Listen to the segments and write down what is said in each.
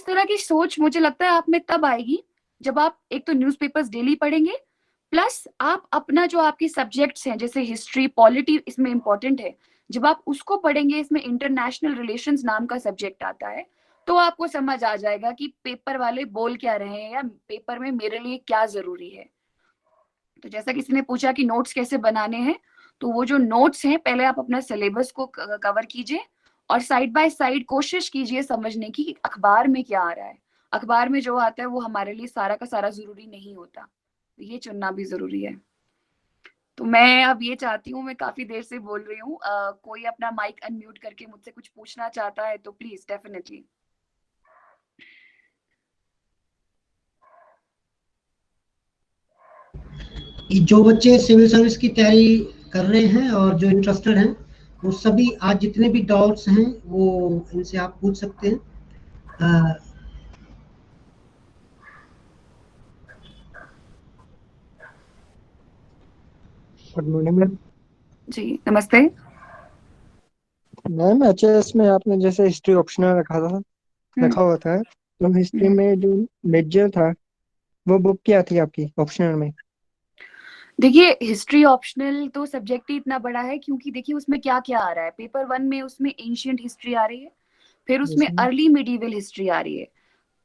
इस तरह की सोच मुझे लगता है आप में तब आएगी जब आप एक तो न्यूज़पेपर्स डेली पढ़ेंगे, प्लस आप अपना जो आपके सब्जेक्ट्स हैं जैसे हिस्ट्री, पॉलिटी इसमें इम्पोर्टेंट है। जब आप उसको पढ़ेंगे, इसमें इंटरनेशनल रिलेशंस नाम का सब्जेक्ट आता है, तो आपको समझ आ जाएगा कि पेपर वाले बोल क्या रहे हैं या पेपर में मेरे लिए क्या ज़रूरी है। तो जैसा किसी ने पूछा कि नोट्स कैसे बनाने हैं, तो वो जो नोट्स हैं पहले आप अपना सिलेबस को कवर कीजिए और साइड बाय साइड कोशिश कीजिए समझने की कि अखबार में क्या आ रहा है। अखबार में जो आता है वो हमारे लिए सारा का सारा ज़रूरी नहीं होता। ये चुनना भी ज़रूरी है। तो मैं अब ये चाहती हूँ, मैं काफ़ी देर से बोल रही हूँ, कोई अपना माइक अनम्यूट करके मुझसे कुछ पूछना चाहता है तो प्लीज़ डेफिनिटली। कि जो बच्चे सिविल सर्विस की तैयारी कर रहे हैं और जो इंटरेस्टेड हैं, वो सभी आज जितने भी डाउट्स हैं वो इनसे आप पूछ सकते हैं। Good morning ma'am. जी, नमस्ते। मैम एचएस में आपने जैसे हिस्ट्री ऑप्शनल रखा हुआ था, तो हिस्ट्री में जो मेजर था वो बुक क्या थी आपकी ऑप्शनल में? देखिए, हिस्ट्री ऑप्शनल तो सब्जेक्ट ही इतना बड़ा है क्योंकि देखिए उसमें क्या-क्या आ रहा है। पेपर 1 में उसमें एंशिएंट हिस्ट्री आ रही है, फिर उसमें जैसे अर्ली मिडीवल हिस्ट्री आ रही है।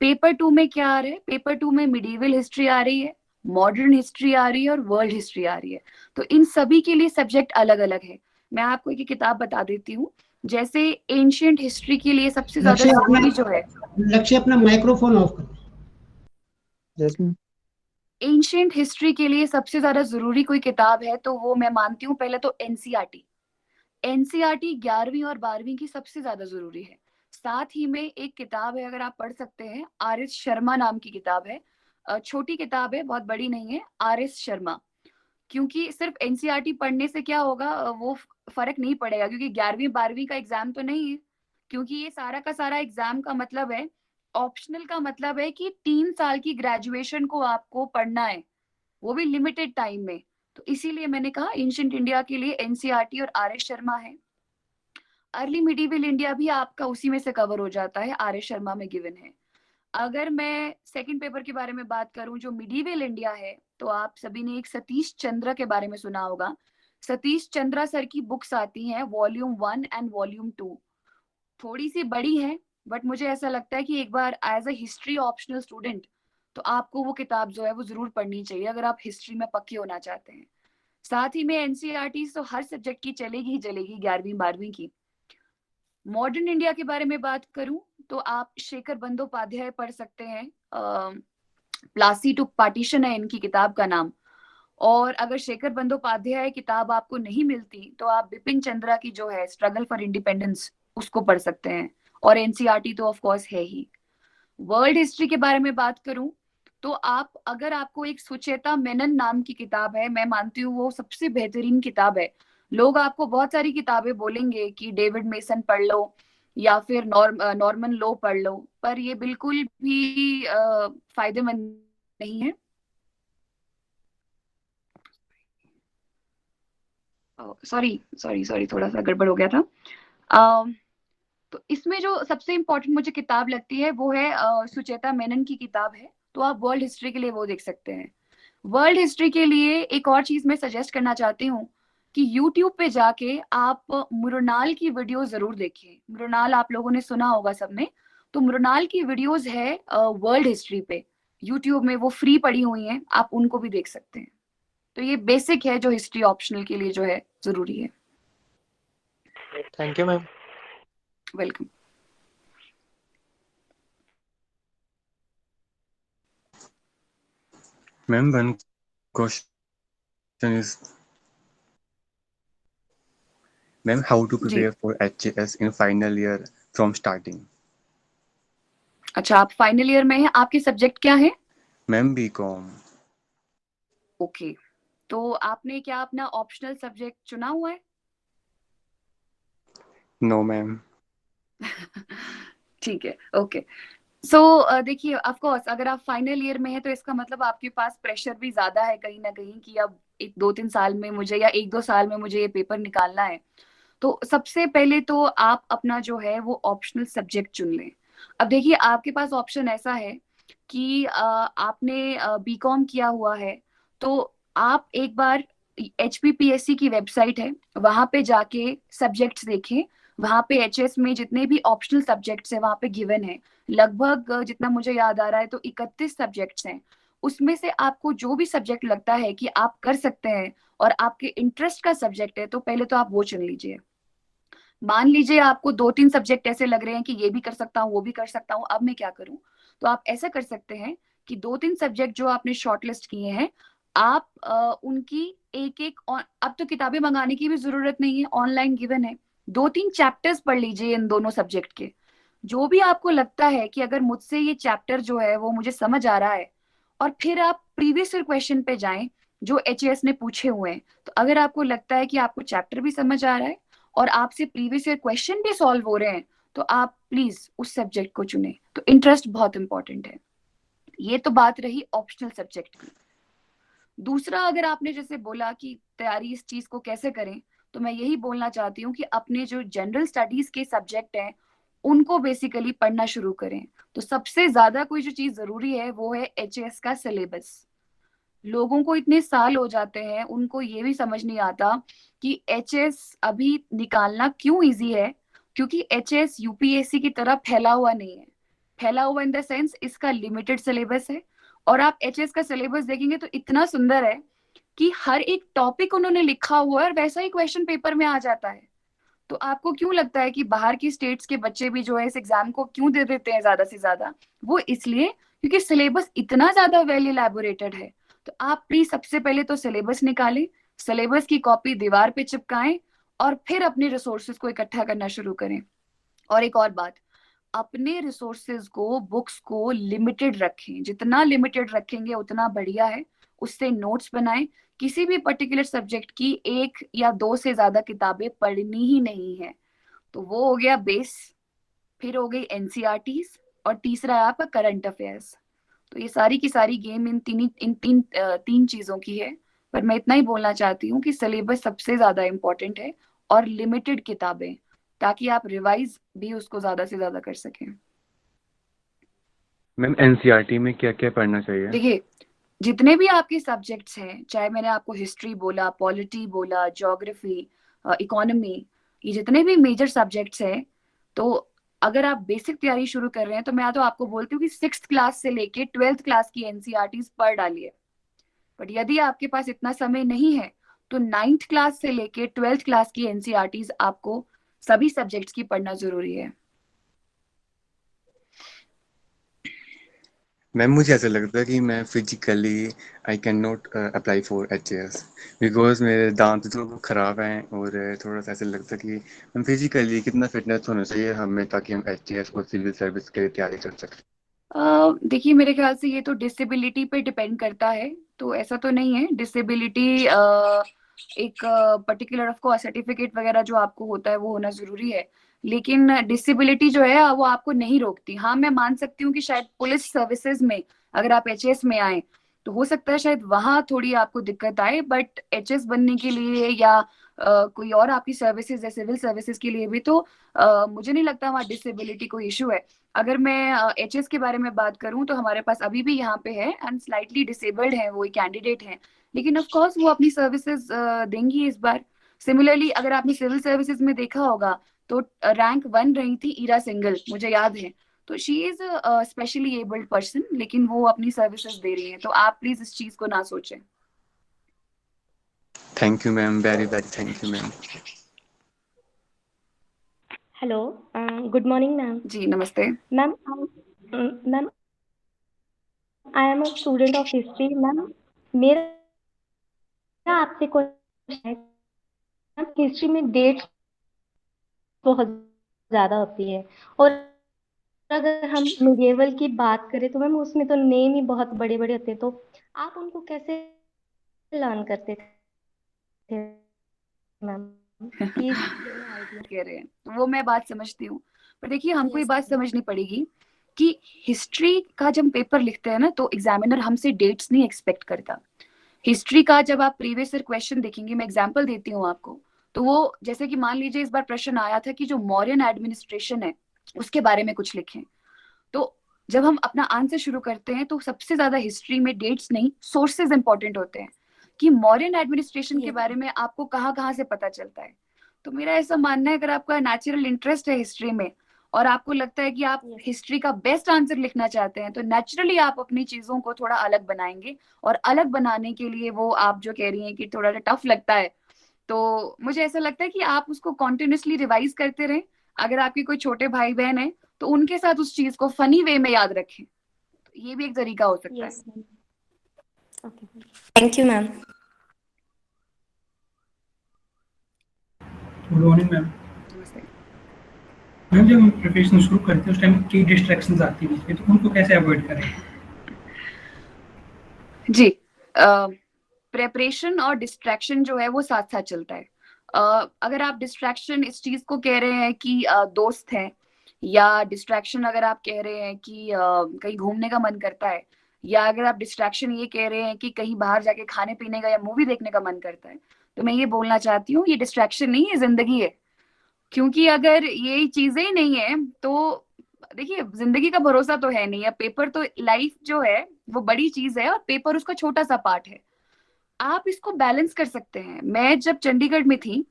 पेपर 2 में क्या आ रहा है? पेपर 2 में मिडीवल हिस्ट्री आ रही है, मॉडर्न हिस्ट्री आ रही है और वर्ल्ड हिस्ट्री आ रही है। तो इन सभी के लिए सब्जेक्ट अलग-अलग है। मैं आपको एक किताब बता देती हूँ। जैसे एंशिएंट हिस्ट्री के लिए सबसे ज़्यादा लक्ष्य अपना ज़रूरी जो है, लक्ष्य अपना माइक्रोफोन ऑफ कर। जैसे एंशिएंट हिस्ट्री के लिए सबसे ज़्यादा ज़रूरी कोई किताब है तो वो मैं मानती हूँ पहले तो एनसीईआरटी। एनसीईआरटी 11वीं और 12वीं की सबसे ज्यादा जरूरी है। साथ ही में एक किताब है, अगर आप पढ़ सकते हैं, आर एस शर्मा नाम की किताब है। छोटी किताब है, बहुत बड़ी नहीं है, आर एस शर्मा। क्योंकि सिर्फ एनसीईआरटी पढ़ने से क्या होगा, वो फर्क नहीं पड़ेगा क्योंकि 11वीं 12वीं का एग्जाम तो नहीं है। क्योंकि ये सारा का सारा एग्जाम का मतलब है, ऑप्शनल का मतलब है कि 3 साल की ग्रेजुएशन को आपको पढ़ना है, वो भी लिमिटेड टाइम में। तो इसीलिए मैंने कहा एंशिएंट इंडिया के लिए एनसीईआरटी और आर एस शर्मा है। अर्ली मिडीवल इंडिया भी आपका उसी में से कवर हो जाता है, आर एस शर्मा में गिवन है। अगर मैं सेकंड पेपर के बारे में बात करूं जो मिडीवल इंडिया है, तो आप सभी ने एक सतीश चंद्र के बारे में सुना होगा। सतीश चंद्रा सर की बुक्स आती हैं वॉल्यूम 1 एंड वॉल्यूम 2। थोड़ी सी बड़ी है, बट मुझे ऐसा लगता है कि एक बार as a history optional student तो आपको वो किताब जो है वो जरूर पढ़नी चाहिए अगर आप हिस्ट्री में पक्के होना चाहते हैं। साथ ही में एनसीईआरटी तो हर सब्जेक्ट की चलेगी ही चलेगी, 11वीं 12वीं की। मॉडर्न इंडिया के बारे में बात करूं तो आप शेखर बंदोपाध्याय पढ़ सकते हैं। प्लासी टू पार्टीशन है इनकी किताब का नाम। और अगर शेखर बंदोपाध्याय किताब आपको नहीं मिलती तो आप बिपिन चंद्रा की जो है स्ट्रगल फॉर इंडिपेंडेंस उसको पढ़ सकते हैं। और एनसीईआरटी तो ऑफ कोर्स है ही। वर्ल्ड हिस्ट्री के बारे में बात करूं तो आप, अगर आपको एक सुचेता मेनन नाम की किताब है, मैं मानती हूँ वो सबसे बेहतरीन किताब है। लोग आपको बहुत सारी किताबें बोलेंगे कि डेविड मेसन पढ़ लो या फिर नॉर्मन लो पढ़ लो, पर ये बिल्कुल भी फायदेमंद नहीं है। सॉरी सॉरी सॉरी, थोड़ा सा गड़बड़ हो गया था। अ, तो इसमें जो सबसे इम्पोर्टेंट मुझे किताब लगती है वो है सुचेता मेनन की किताब है, तो आप वर्ल्ड हिस्ट्री के लिए वो देख सकते हैं। वर्ल्ड हिस्ट्री के लिए एक और चीज मैं सजेस्ट करना चाहती हूँ कि यूट्यूब पे जाके आप मृणाल की वीडियो जरूर देखिए। मृणाल आप लोगों ने सुना होगा सबने। तो मृणाल की वीडियोस है वर्ल्ड हिस्ट्री पे, यूट्यूब में वो फ्री पड़ी हुई हैं, आप उनको भी देख सकते हैं। तो ये बेसिक है जो हिस्ट्री ऑप्शनल के लिए जो है जरूरी है। Thank you ma'am. Welcome. Ma'am, one question is, ma'am, how to जी, prepare for HAS in final year from starting? अच्छा, आप फाइनल ईयर में हैं, आपके सब्जेक्ट क्या है? Ma'am, BCom. ओके, तो आपने क्या अपना ऑप्शनल सब्जेक्ट चुना हुआ है? No, ma'am. ठीक है, ओके। सो देखिए, ऑफ कोर्स अगर आप फाइनल ईयर में हैं तो इसका मतलब आपके पास प्रेशर भी ज्यादा है कहीं ना कहीं कि अब 1-2-3 साल में मुझे, या 1-2 साल में मुझे ये पेपर निकालना है। तो सबसे पहले तो आप अपना जो है वो ऑप्शनल सब्जेक्ट चुन लें। अब देखिए, आपके पास ऑप्शन ऐसा है कि आपने बीकॉम किया हुआ है, तो आप एक बार HPPSC की वेबसाइट है, वहां पे जाके सब्जेक्ट्स देखें। वहां पे HS में जितने भी ऑप्शनल सब्जेक्ट्स हैं वहां पे गिवन है। लगभग जितना मुझे याद आ रहा है तो 31 सब्जेक्ट्स हैं। उसमें से आपको जो भी सब्जेक्ट लगता है कि आप कर सकते हैं और आपके इंटरेस्ट का सब्जेक्ट है, तो पहले तो आप वो चुन लीजिए। मान लीजिए आपको 2-3 सब्जेक्ट ऐसे लग रहे हैं कि ये भी कर सकता हूँ, वो भी कर सकता हूँ, अब मैं क्या करूँ? तो आप ऐसा कर सकते हैं कि 2-3 सब्जेक्ट जो आपने शॉर्टलिस्ट किए हैं, आप उनकी एक एक, अब तो किताबें मंगाने की भी जरूरत नहीं है, ऑनलाइन गिवन है। 2-3 चैप्टर्स पढ़ लीजिए इन दोनों सब्जेक्ट के। जो भी आपको लगता है कि अगर मुझसे ये चैप्टर जो है वो मुझे समझ आ रहा है, और फिर आप प्रीवियस ईयर क्वेश्चन पे जाएं जो HAS ने पूछे हुए हैं। तो अगर आपको लगता है कि आपको चैप्टर भी समझ आ रहा है और आपसे प्रीवियस ईयर क्वेश्चन भी सॉल्व हो रहे हैं, तो आप प्लीज उस सब्जेक्ट को चुने। तो इंटरेस्ट बहुत इंपॉर्टेंट है। ये तो बात रही ऑप्शनल सब्जेक्ट की। दूसरा, अगर आपने जैसे बोला कि तैयारी इस चीज को कैसे करें, तो मैं यही बोलना चाहती हूँ कि अपने जो जनरल स्टडीज के सब्जेक्ट हैं उनको बेसिकली पढ़ना शुरू करें। तो सबसे ज्यादा कोई जो चीज जरूरी है वो है HAS का सिलेबस। लोगों को इतने साल हो जाते हैं, उनको ये भी समझ नहीं आता कि HS अभी निकालना क्यों इजी है, क्योंकि HS UPSC की तरह फैला हुआ नहीं है। फैला हुआ इन द सेंस इसका लिमिटेड सिलेबस है। और आप HS का सिलेबस देखेंगे तो इतना सुंदर है कि हर एक टॉपिक उन्होंने लिखा हुआ है और वैसा ही क्वेश्चन पेपर में आ जाता है। तो आपको क्यों लगता है कि बाहर की स्टेट्स के बच्चे भी जो है इस एग्जाम को क्यों दे देते हैं ज्यादा से ज्यादा? वो इसलिए क्योंकि सिलेबस इतना ज्यादा वेल इलेबोरेटेड है। तो आप प्लीज सबसे पहले तो सिलेबस निकालें, सिलेबस की कॉपी दीवार पे चिपकाएं, और फिर अपने रिसोर्सेज को इकट्ठा करना शुरू करें। और एक और बात, अपने रिसोर्सेज को, बुक्स को लिमिटेड रखें। जितना लिमिटेड रखेंगे उतना बढ़िया है। उससे नोट्स बनाएं। किसी भी पर्टिकुलर सब्जेक्ट की 1 या 2 से ज्यादा किताबें पढ़नी ही नहीं है। तो वो हो गया बेस। फिर हो गई NCERTs, और तीसरा है आपका करंट अफेयर्स। तो ये सारी की सारी गेम तीन चीजों की है। पर मैं इतना ही बोलना चाहती हूँ कि सिलेबस सबसे ज्यादा इम्पोर्टेंट है, और लिमिटेड किताबें, ताकि आप रिवाइज भी उसको ज्यादा से ज्यादा कर सकें। मैम NCERT में क्या क्या पढ़ना चाहिए? देखिए, जितने भी आपके सब्जेक्ट्स हैं, चाहे मैंने आपको हिस्ट्री बोला, पॉलिटी बोला, ज्योग्राफी, इकोनॉमी, ये जितने भी मेजर सब्जेक्ट्स हैं, तो अगर आप बेसिक तैयारी शुरू कर रहे हैं तो मैं तो आपको बोलती हूँ कि 6th क्लास से लेके 12th क्लास की NCERTs पढ़ डालिए। बट यदि आपके पास इतना समय नहीं है, तो 9th क्लास से लेके 12th क्लास की NCERTs आपको सभी सब्जेक्ट्स की पढ़ना जरूरी है। मैम मुझे ऐसा लगता है कि मैं physically I can not apply for HAS because मेरे दांत जो खराब हैं, और थोड़ा सा ऐसा लगता है कि हम फिजिकली कितना फिटनेस होना चाहिए हमें ताकि हम HAS को सिविल सर्विस के लिए तैयारी कर सकें। देखिए, मेरे ख्याल से ये तो डिसेबिलिटी पे डिपेंड करता है। तो ऐसा तो नहीं है। डिसेबिलिटी एक पर्टिकुलर ऑफ कोर्स सर्टिफिकेट वगैरह जो आपको होता है वो होना जरूरी है, लेकिन डिसेबिलिटी जो है वो आपको नहीं रोकती। हाँ, मैं मान सकती हूँ कि शायद पुलिस सर्विसेज में अगर आप HS में आए तो हो सकता है शायद वहां थोड़ी आपको दिक्कत आए, बट HS बनने के लिए या कोई और आपकी सर्विसेज या सिविल सर्विसेज के लिए भी तो मुझे नहीं लगता वहाँ डिसेबिलिटी कोई इशू है। अगर मैं HS के बारे में बात करूं तो हमारे पास अभी भी यहाँ पे है एंड स्लाइटली डिसेबल्ड है वो कैंडिडेट हैं, लेकिन ऑफ कोर्स वो अपनी सर्विसेज देंगी इस बार। सिमिलरली अगर आपने सिविल सर्विसेज में देखा होगा तो रैंक 1 रही थी ईरा सिंगल, मुझे याद है। तो she is specially abled person, लेकिन वो अपनी सर्विसेज दे रही है। तो आप प्लीज इस चीज को ना सोचें। Thank you ma'am, very very thank you ma'am. Hello, good morning ma'am. जी नमस्ते। Ma'am ma'am I am a student of history. Ma'am मेरा आपसे क्वेश्चन है, मैम हिस्ट्री में डेट्स बहुत ज़्यादा होती है, और अगर हम मिडिएवल की बात करें तो मैम उसमें तो नेम ही बहुत बड़े बड़े होते हैं, तो आप उनको कैसे लर्न करते थे मैम? Please idea. कह रहे हैं तो वो मैं बात समझती हूँ, पर देखिए हमको ये यस बात मैम। समझनी पड़ेगी कि हिस्ट्री का जब पेपर लिखते हैं ना तो एग्जामिनर हमसे डेट्स नहीं एक्सपेक्ट करता। हिस्ट्री का जब आप प्रीवियस ईयर क्वेश्चन देखेंगे, मैं एग्जांपल देती हूँ आपको, तो वो जैसे कि मान लीजिए इस बार प्रश्न आया था कि जो मौर्यन एडमिनिस्ट्रेशन है उसके बारे में कुछ लिखें। तो जब हम अपना आंसर शुरू करते हैं तो सबसे ज्यादा हिस्ट्री में डेट्स नहीं, सोर्सेज इंपॉर्टेंट होते हैं कि मौर्यन एडमिनिस्ट्रेशन के Yes. बारे में आपको कहाँ कहाँ से पता चलता है। तो मेरा ऐसा मानना है, अगर आपका नेचुरल इंटरेस्ट है हिस्ट्री में और आपको लगता है कि आप Yes. हिस्ट्री का बेस्ट आंसर लिखना चाहते हैं, तो नेचुरली आप अपनी चीजों को थोड़ा अलग बनाएंगे। और अलग बनाने के लिए वो आप जो कह रही हैं कि थोड़ा टफ लगता है, तो मुझे ऐसा लगता है कि आप उसको कॉन्टिन्यूसली रिवाइज करते रहें। अगर आपके कोई छोटे भाई बहन है तो उनके साथ उस चीज को फनी वे में याद रखें, तो ये भी एक तरीका हो सकता है। Yes, ma'am. Okay. Thank you, ma'am. Good morning ma'am. नमस्ते। मैम जब हम प्रिपरेशन शुरू करते हैं उस टाइम की डिस्ट्रैक्शंस आती है बीच में, तो उनको कैसे अवॉइड करें? जी, प्रेपरेशन और डिस्ट्रैक्शन जो है वो साथ साथ चलता है। अगर आप डिस्ट्रैक्शन इस चीज को कह रहे हैं कि दोस्त हैं, या डिस्ट्रैक्शन अगर आप कह रहे हैं कि कहीं घूमने का मन करता है, या अगर आप डिस्ट्रैक्शन ये कह रहे हैं कि कहीं बाहर जाके खाने पीने का या मूवी देखने का मन करता है, तो मैं ये बोलना चाहती हूँ ये डिस्ट्रैक्शन नहीं, ये जिंदगी है। क्योंकि अगर ये चीजें ही नहीं है तो देखिए, जिंदगी का भरोसा तो है नहीं। अब पेपर तो, लाइफ जो है वो बड़ी चीज है और पेपर उसका छोटा सा पार्ट है। आप इसको बैलेंस कर सकते हैं। मैं जब चंडीगढ़ में थी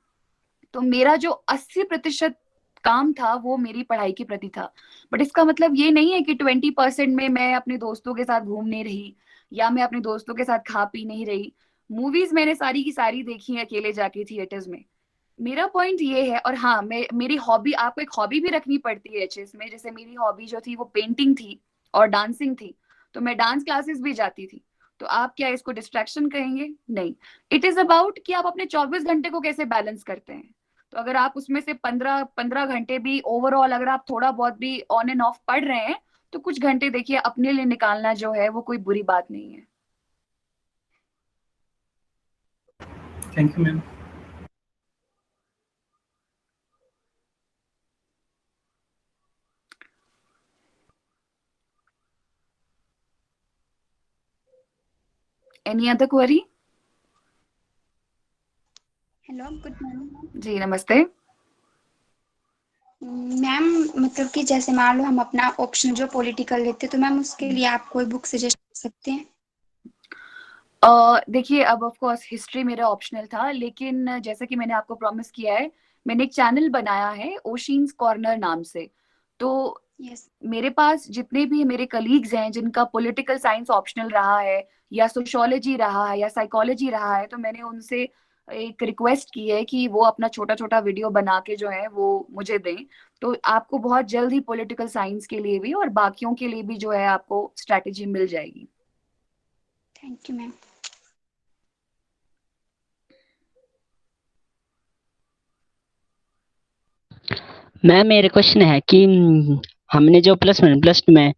तो मेरा जो 80% काम था वो मेरी पढ़ाई के प्रति था। बट इसका मतलब ये नहीं है कि 20% में मैं अपने दोस्तों के साथ घूम नहीं रही, या मैं अपने दोस्तों के साथ खा पी नहीं रही। मूवीज मैंने सारी की सारी देखी है अकेले जाके थिएटर्स में। मेरा पॉइंट ये है। और हाँ, मेरी हॉबी, आपको एक हॉबी भी रखनी पड़ती है एचएस में। जैसे मेरी हॉबी जो थी वो पेंटिंग थी और डांसिंग थी, तो मैं डांस क्लासेस भी जाती थी। तो आप क्या इसको डिस्ट्रैक्शन कहेंगे? नहीं। इट इज अबाउट कि आप अपने 24 घंटे को कैसे बैलेंस करते हैं। तो अगर आप उसमें से 15 घंटे भी ओवरऑल अगर आप थोड़ा बहुत भी ऑन एंड ऑफ पढ़ रहे हैं, तो कुछ घंटे देखिए अपने लिए निकालना जो है वो कोई बुरी बात नहीं है। Thank you ma'am. Any other query? Hello, good morning जी नमस्ते। मैम। मतलब कि जैसे मान लो हम अपना ऑप्शन जो पॉलिटिकल लेते तो मैम उसके लिए आप कोई बुक सजेस्ट कर सकते हैं? देखिए, अब ऑफ कोर्स हिस्ट्री मेरा ऑप्शनल था, लेकिन जैसा कि मैंने आपको प्रॉमिस किया है, मैंने एक चैनल बनाया है ओशिन्स कॉर्नर नाम से। तो यस। मेरे पास जितने भी मेरे कलीग्स हैं जिनका पॉलिटिकल साइंस ऑप्शनल रहा है, या सोशियोलॉजी रहा है, या साइकोलॉजी रहा है, तो मैंने उनसे एक रिक्वेस्ट की है कि वो अपना छोटा छोटा वीडियो बना के जो है वो मुझे दें। तो आपको बहुत जल्द ही पॉलिटिकल साइंस के लिए भी और बाकियों के लिए भी जो है आपको स्ट्रैटेजी मिल जाएगी। Thank you ma'am. मैम मेरे क्वेश्चन है कि हमने जो +1 +2 में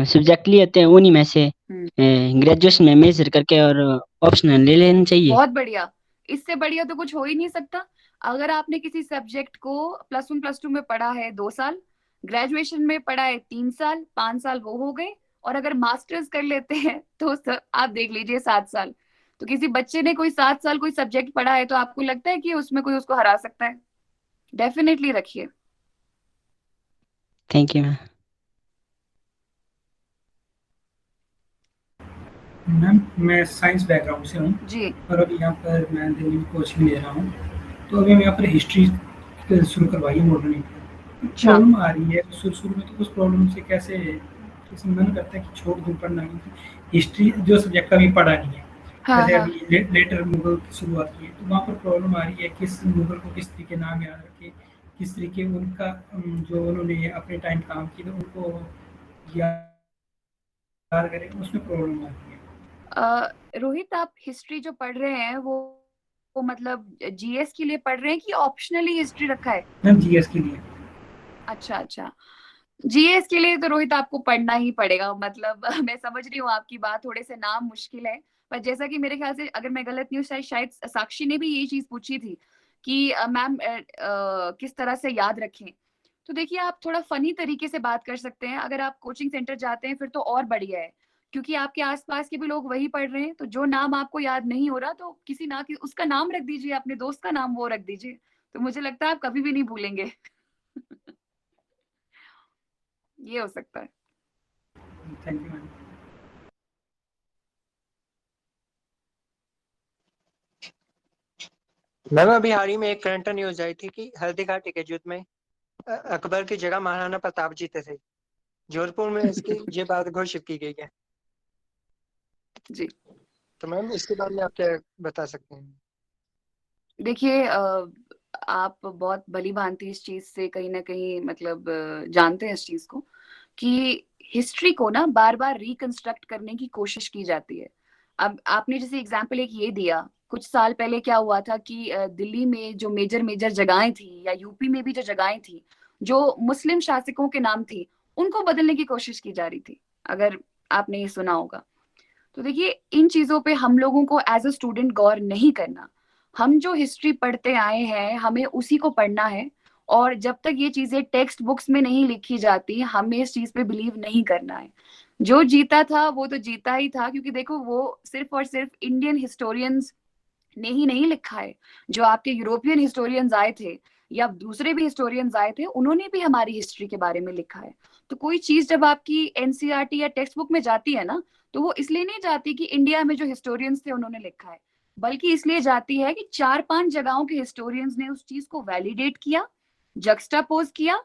सब्जेक्ट लिए होते हैं उन्हीं में से ग्रेजुएशन में मेजर करके और ऑप्शनल ले लेना चाहिए। बहुत बढ़िया। इससे बढ़िया तो कुछ हो ही नहीं सकता। अगर आपने किसी सब्जेक्ट को +1 +2 में पढ़ा है 2 साल, ग्रेजुएशन में पढ़ा है 3 साल, 5 साल वो हो गए, और अगर मास्टर्स कर लेते हैं तो आप देख लीजिए 7 साल। तो किसी बच्चे ने कोई 7 साल कोई सब्जेक्ट पढ़ा है, तो आपको लगता है कि उसमें कोई उसको हरा सकता है? डेफिनेटली रखिए। Thank you ma'am. मैम मैं साइंस बैकग्राउंड से हूँ जी। और अभी यहाँ पर मैं दिल्ली में कोचिंग ले रहा हूँ। तो अभी हम यहाँ पर हिस्ट्री शुरू करवाई है मॉडर्न इंडिया। अच्छा। प्रॉब्लम आ रही है शुरू में, तो उस प्रॉब्लम से कैसे मन करता है कि छोड़ दूँ पढ़ना, हिस्ट्री जो सब्जेक्ट कभी पढ़ा नहीं है। हाँ जैसे हाँ। अभी लेटर मुगल की शुरुआत की है, तो वहाँ पर प्रॉब्लम आ रही है किस मुगल को किस तरीके नाम याद रखे, किस तरीके उनका जो उन्होंने अपने टाइम काम किया उनको याद करें, उसमें प्रॉब्लम आती है। रोहित, आप हिस्ट्री जो पढ़ रहे हैं वो मतलब जीएस के लिए पढ़ रहे हैं कि ऑप्शनली हिस्ट्री रखा है? मैम जीएस के लिए। अच्छा अच्छा। जीएस के लिए तो रोहित आपको पढ़ना ही पड़ेगा। मतलब मैं समझ रही हूँ आपकी बात, थोड़े से नाम मुश्किल है। पर जैसा कि मेरे ख्याल से, अगर मैं गलत नहीं हूँ, शायद साक्षी ने भी यही चीज पूछी थी कि मैम किस तरह से याद रखें। तो देखिए, आप थोड़ा फनी तरीके से बात कर सकते हैं। अगर आप कोचिंग सेंटर जाते हैं फिर तो और बढ़िया है, क्योंकि आपके आसपास के भी लोग वही पढ़ रहे हैं। तो जो नाम आपको याद नहीं हो रहा, तो किसी ना किसी उसका नाम रख दीजिए, अपने दोस्त का नाम वो रख दीजिए। तो मुझे लगता है आप कभी भी नहीं भूलेंगे। ये हो सकता है। Thank you ma'am. मैम अभी हाल ही में एक करंट न्यूज आई थी कि हल्दीघाटी के युद्ध में अकबर की जगह महाराणा प्रताप जीते थे। जोधपुर में इसकी ये बात घोषित की गई है। जी तो मैम इसके बारे में आप क्या बता सकते हैं? देखिए, आप बहुत भली भांति इस चीज से कहीं ना कहीं मतलब जानते हैं इस चीज को कि हिस्ट्री को ना बार बार रिकंस्ट्रक्ट करने की कोशिश की जाती है। अब आपने जैसे एग्जाम्पल एक ये दिया, कुछ साल पहले क्या हुआ था कि दिल्ली में जो मेजर मेजर जगहें थी या यूपी में भी जो जगहें थी जो मुस्लिम शासकों के नाम थी, उनको बदलने की कोशिश की जा रही थी, अगर आपने ये सुना होगा। तो देखिए, इन चीजों पे हम लोगों को एज अ स्टूडेंट गौर नहीं करना। हम जो हिस्ट्री पढ़ते आए हैं हमें उसी को पढ़ना है, और जब तक ये चीजें टेक्स्ट बुक्स में नहीं लिखी जाती हमें इस चीज पे बिलीव नहीं करना है। जो जीता था वो तो जीता ही था, क्योंकि देखो वो सिर्फ और सिर्फ इंडियन हिस्टोरियंस ने ही नहीं लिखा है। जो आपके यूरोपियन हिस्टोरियंस आए थे या दूसरे भी हिस्टोरियंस आए थे, उन्होंने भी हमारी हिस्ट्री के बारे में लिखा है। तो कोई चीज जब आपकी एनसीईआरटी या टेक्स्ट बुक में जाती है ना, तो वो इसलिए नहीं जाती कि इंडिया में जो हिस्टोरियंस थे उन्होंने लिखा है, बल्कि इसलिए जाती है कि 4-5 जगहों के हिस्टोरियंस ने उस चीज को वैलिडेट किया, जक्स्टापोज किया,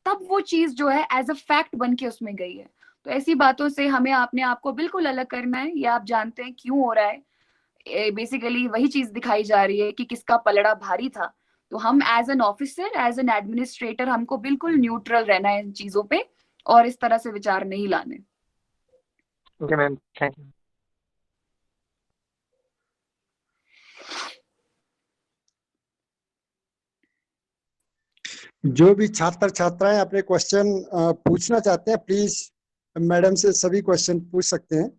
तब वो चीज जो है एज अ फैक्ट बन के उसमें गई है। तो ऐसी बातों से हमें अपने आप को बिल्कुल अलग करना है। ये आप जानते हैं क्यों हो रहा है, बेसिकली वही चीज दिखाई जा रही है कि किसका पलड़ा भारी था। तो हम as an officer, as an administrator, हमको बिल्कुल न्यूट्रल रहना है इन चीजों पे और इस तरह से विचार नहीं लाने। Okay ma'am, thank you. जो भी छात्र छात्राएं अपने क्वेश्चन पूछना चाहते हैं, प्लीज मैडम से सभी क्वेश्चन पूछ सकते हैं।